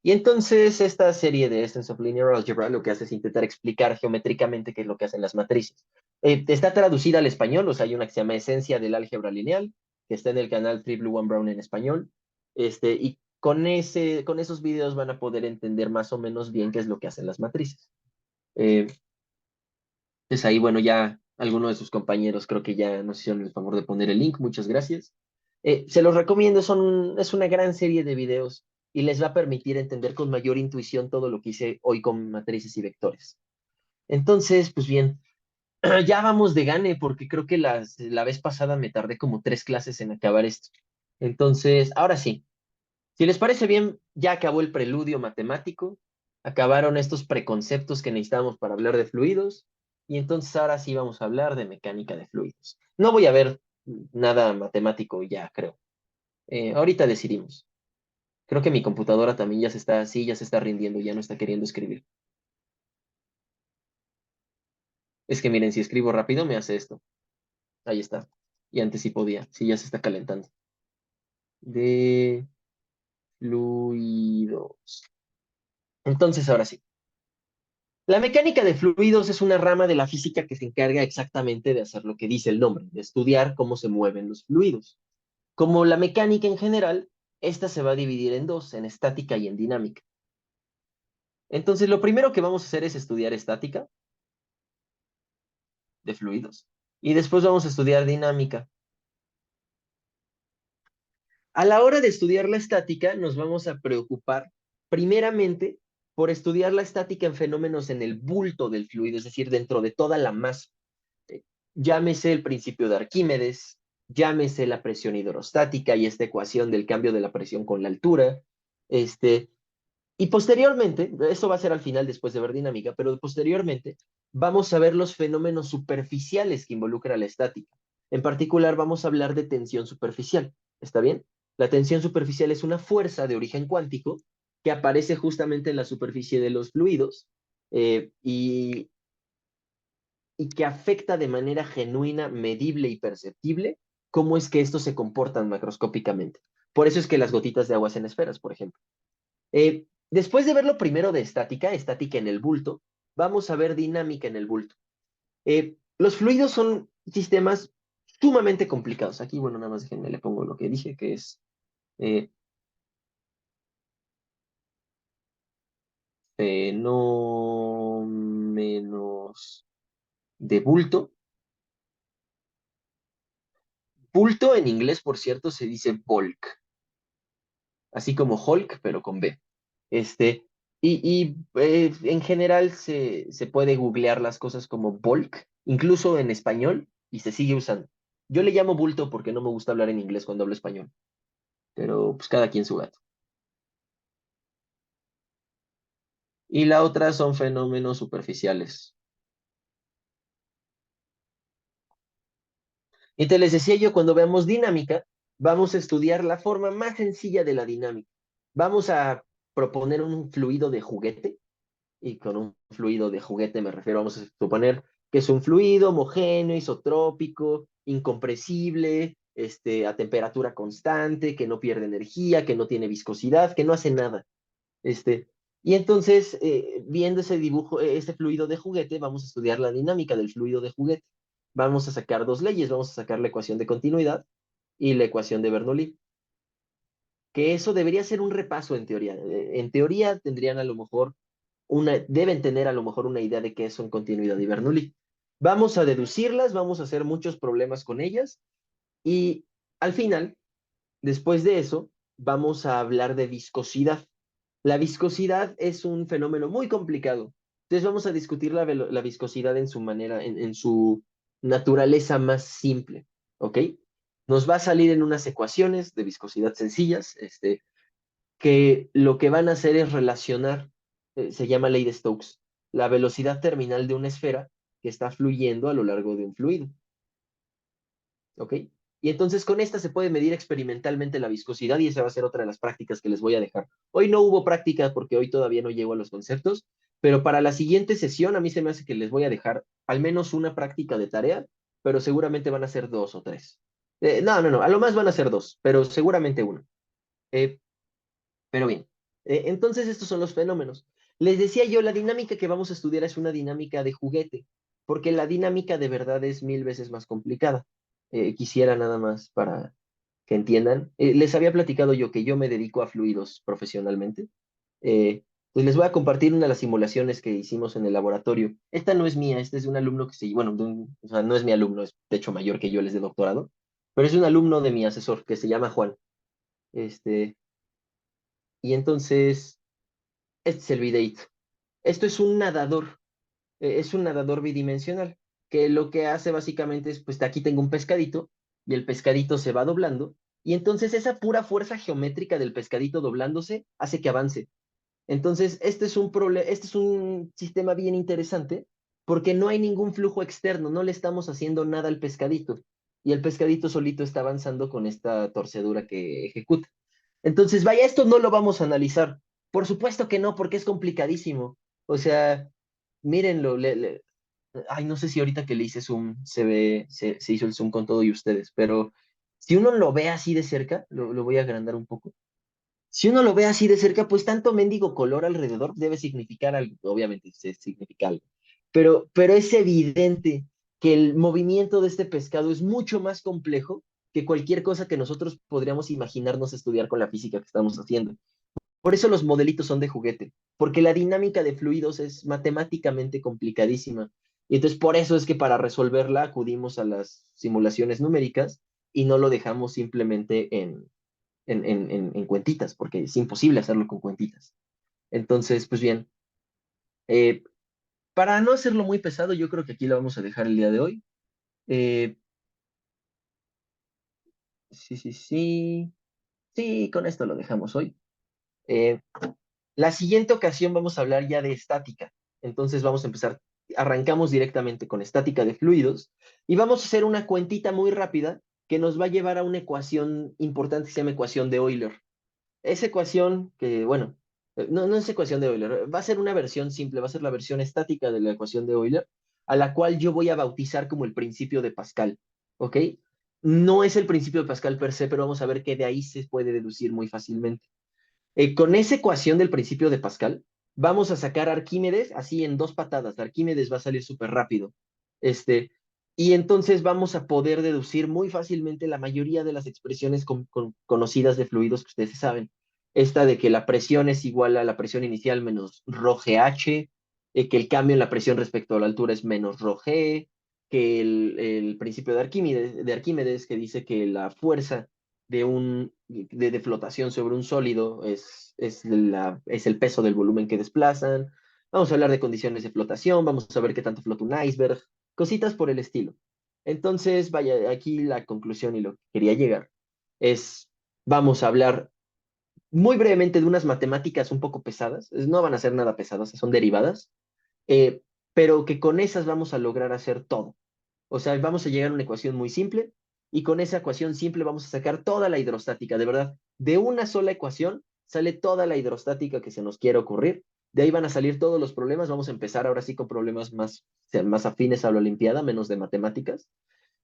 Speaker 1: Y entonces esta serie de Essence of Linear Algebra lo que hace es intentar explicar geométricamente qué es lo que hacen las matrices. Está traducida al español, o sea, hay una que se llama Esencia del Álgebra Lineal, que está en el canal Three Blue One Brown en español. Y con esos videos van a poder entender más o menos bien qué es lo que hacen las matrices. Pues ahí, bueno, ya algunos de sus compañeros creo que ya nos hicieron el favor de poner el link, muchas gracias. Se los recomiendo, es una gran serie de videos y les va a permitir entender con mayor intuición todo lo que hice hoy con matrices y vectores. Entonces, pues bien, ya vamos de gane porque creo que la vez pasada me tardé como 3 clases en acabar esto. Entonces, ahora sí, si les parece bien, ya acabó el preludio matemático, acabaron estos preconceptos que necesitábamos para hablar de fluidos, y entonces ahora sí vamos a hablar de mecánica de fluidos. No voy a ver nada matemático ya, creo. Ahorita decidimos. Creo que mi computadora también ya se está rindiendo, ya no está queriendo escribir. Es que miren, si escribo rápido me hace esto. Ahí está. Y antes sí podía, sí ya se está calentando. De fluidos. Entonces, ahora sí. La mecánica de fluidos es una rama de la física que se encarga exactamente de hacer lo que dice el nombre, de estudiar cómo se mueven los fluidos. Como la mecánica en general, esta se va a dividir en dos, en estática y en dinámica. Entonces, lo primero que vamos a hacer es estudiar estática de fluidos y después vamos a estudiar dinámica. A la hora de estudiar la estática, nos vamos a preocupar primeramente por estudiar la estática en fenómenos en el bulto del fluido, es decir, dentro de toda la masa. Llámese el principio de Arquímedes, llámese la presión hidrostática y esta ecuación del cambio de la presión con la altura, y posteriormente, esto va a ser al final después de ver dinámica, pero posteriormente vamos a ver los fenómenos superficiales que involucra la estática. En particular, vamos a hablar de tensión superficial. ¿Está bien? La tensión superficial es una fuerza de origen cuántico que aparece justamente en la superficie de los fluidos y que afecta de manera genuina, medible y perceptible cómo es que estos se comportan macroscópicamente. Por eso es que las gotitas de agua hacen esferas, por ejemplo. Después de ver lo primero de estática, estática en el bulto, vamos a ver dinámica en el bulto. Los fluidos son sistemas sumamente complicados. Aquí, bueno, nada más déjenme, le pongo lo que dije, que es fenómenos de bulto. Bulto en inglés, por cierto, se dice bulk, así como Hulk, pero con B. Este, en general se puede googlear las cosas como bulk, incluso en español, y se sigue usando. Yo le llamo bulto porque no me gusta hablar en inglés cuando hablo español, pero pues cada quien su gato. Y la otra son fenómenos superficiales. Y te les decía yo, cuando veamos dinámica, vamos a estudiar la forma más sencilla de la dinámica. Vamos a proponer un fluido de juguete, y con un fluido de juguete me refiero, vamos a suponer que es un fluido homogéneo, isotrópico, incompresible, a temperatura constante, que no pierde energía, que no tiene viscosidad, que no hace nada. Este, y entonces, viendo ese dibujo, este fluido de juguete, vamos a estudiar la dinámica del fluido de juguete. Vamos a sacar dos leyes, vamos a sacar la ecuación de continuidad y la ecuación de Bernoulli, que eso debería ser un repaso en teoría. En teoría tendrían a lo mejor deben tener a lo mejor una idea de qué son continuidad y Bernoulli. Vamos a deducirlas, vamos a hacer muchos problemas con ellas y al final, después de eso, vamos a hablar de viscosidad. La viscosidad es un fenómeno muy complicado. Entonces vamos a discutir la viscosidad en su manera, en su naturaleza más simple, ¿ok? Nos va a salir en unas ecuaciones de viscosidad sencillas, que lo que van a hacer es relacionar, se llama ley de Stokes, la velocidad terminal de una esfera que está fluyendo a lo largo de un fluido. ¿Ok? Y entonces con esta se puede medir experimentalmente la viscosidad y esa va a ser otra de las prácticas que les voy a dejar. Hoy no hubo práctica porque hoy todavía no llego a los conceptos, pero para la siguiente sesión a mí se me hace que les voy a dejar al menos una práctica de tarea, pero seguramente van a ser 2 o 3. No, a lo más van a ser 2, pero seguramente una. Eh, pero bien, entonces estos son los fenómenos. Les decía yo, la dinámica que vamos a estudiar es una dinámica de juguete, porque la dinámica de verdad es 1000 veces más complicada. Quisiera nada más para que entiendan. Les había platicado yo que yo me dedico a fluidos profesionalmente. Pues les voy a compartir una de las simulaciones que hicimos en el laboratorio. Esta no es mía, esta es de un alumno que se, bueno, o sea, no es mi alumno, es de hecho mayor que yo, él es de doctorado, pero es un alumno de mi asesor que se llama Juan. Este, y entonces, este es el videíto. Esto es un nadador bidimensional, que lo que hace básicamente es, pues aquí tengo un pescadito, y el pescadito se va doblando, y entonces esa pura fuerza geométrica del pescadito doblándose hace que avance. Entonces, este es un sistema bien interesante porque no hay ningún flujo externo, no le estamos haciendo nada al pescadito y el pescadito solito está avanzando con esta torcedura que ejecuta. Entonces, vaya, esto no lo vamos a analizar. Por supuesto que no, porque es complicadísimo. O sea, mírenlo. Ay, no sé si ahorita que le hice zoom se hizo el zoom con todo y ustedes, pero si uno lo ve así de cerca, lo voy a agrandar un poco. Si uno lo ve así de cerca, pues tanto mendigo color alrededor debe significar algo, obviamente significa algo, pero es evidente que el movimiento de este pescado es mucho más complejo que cualquier cosa que nosotros podríamos imaginarnos estudiar con la física que estamos haciendo. Por eso los modelitos son de juguete, porque la dinámica de fluidos es matemáticamente complicadísima. Y entonces por eso es que para resolverla acudimos a las simulaciones numéricas y no lo dejamos simplemente en cuentitas, porque es imposible hacerlo con cuentitas. Entonces, pues bien, eh, para no hacerlo muy pesado, yo creo que aquí lo vamos a dejar el día de hoy. Eh, sí, sí, sí. Sí, con esto lo dejamos hoy. Eh, la siguiente ocasión vamos a hablar ya de estática. Entonces vamos a empezar, arrancamos directamente con estática de fluidos y vamos a hacer una cuentita muy rápida que nos va a llevar a una ecuación importante que se llama ecuación de Euler. Esa ecuación que, bueno, no es ecuación de Euler, va a ser una versión simple, va a ser la versión estática de la ecuación de Euler, a la cual yo voy a bautizar como el principio de Pascal, ¿ok? No es el principio de Pascal per se, pero vamos a ver que de ahí se puede deducir muy fácilmente. Con esa ecuación del principio de Pascal, vamos a sacar a Arquímedes así en dos patadas. Arquímedes va a salir súper rápido. Este, y entonces vamos a poder deducir muy fácilmente la mayoría de las expresiones conocidas de fluidos que ustedes saben. Esta de que la presión es igual a la presión inicial menos ρgh, que el cambio en la presión respecto a la altura es menos ρg, que el principio de Arquímedes que dice que la fuerza de flotación sobre un sólido es el peso del volumen que desplazan. Vamos a hablar de condiciones de flotación, vamos a ver qué tanto flota un iceberg, cositas por el estilo. Entonces, vaya, aquí la conclusión y lo que quería llegar es, vamos a hablar muy brevemente de unas matemáticas un poco pesadas, no van a ser nada pesadas, son derivadas, eh, pero que con esas vamos a lograr hacer todo. O sea, vamos a llegar a una ecuación muy simple y con esa ecuación simple vamos a sacar toda la hidrostática, de verdad. De una sola ecuación sale toda la hidrostática que se nos quiera ocurrir. De ahí van a salir todos los problemas. Vamos a empezar ahora sí con problemas más afines a la Olimpiada, menos de matemáticas.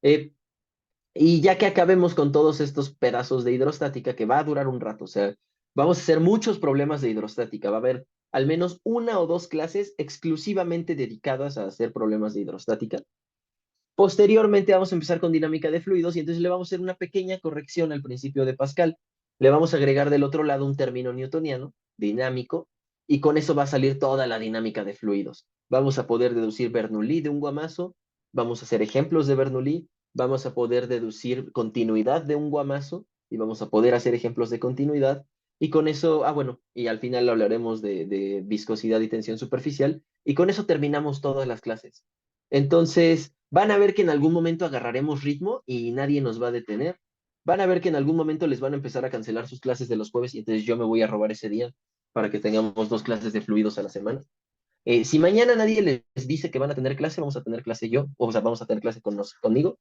Speaker 1: Eh, y ya que acabemos con todos estos pedazos de hidrostática, que va a durar un rato, o sea, vamos a hacer muchos problemas de hidrostática. Va a haber al menos una o dos clases exclusivamente dedicadas a hacer problemas de hidrostática. Posteriormente vamos a empezar con dinámica de fluidos y entonces le vamos a hacer una pequeña corrección al principio de Pascal. Le vamos a agregar del otro lado un término newtoniano, dinámico, y con eso va a salir toda la dinámica de fluidos. Vamos a poder deducir Bernoulli de un guamazo, vamos a hacer ejemplos de Bernoulli, vamos a poder deducir continuidad de un guamazo y vamos a poder hacer ejemplos de continuidad. Y con eso, bueno, y al final hablaremos de viscosidad y tensión superficial, y con eso terminamos todas las clases. Entonces, van a ver que en algún momento agarraremos ritmo y nadie nos va a detener. Van a ver que en algún momento les van a empezar a cancelar sus clases de los jueves y entonces yo me voy a robar ese día para que tengamos dos clases de fluidos a la semana. Si mañana nadie les dice que van a tener clase, vamos a tener clase yo, o sea, vamos a tener clase conmigo.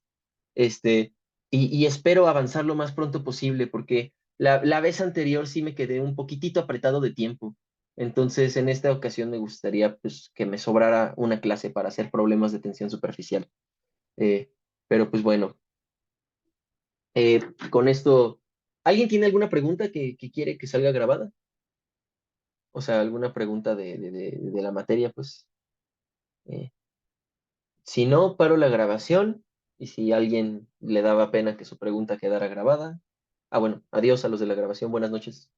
Speaker 1: Este, y espero avanzar lo más pronto posible porque la vez anterior sí me quedé un poquitito apretado de tiempo. Entonces, en esta ocasión me gustaría pues, que me sobrara una clase para hacer problemas de tensión superficial. Eh, pero pues bueno, eh, con esto, ¿alguien tiene alguna pregunta que quiere que salga grabada? O sea, alguna pregunta de la materia, pues. eh, si no, paro la grabación y si a alguien le daba pena que su pregunta quedara grabada, Ah, bueno, adiós a los de la grabación, buenas noches.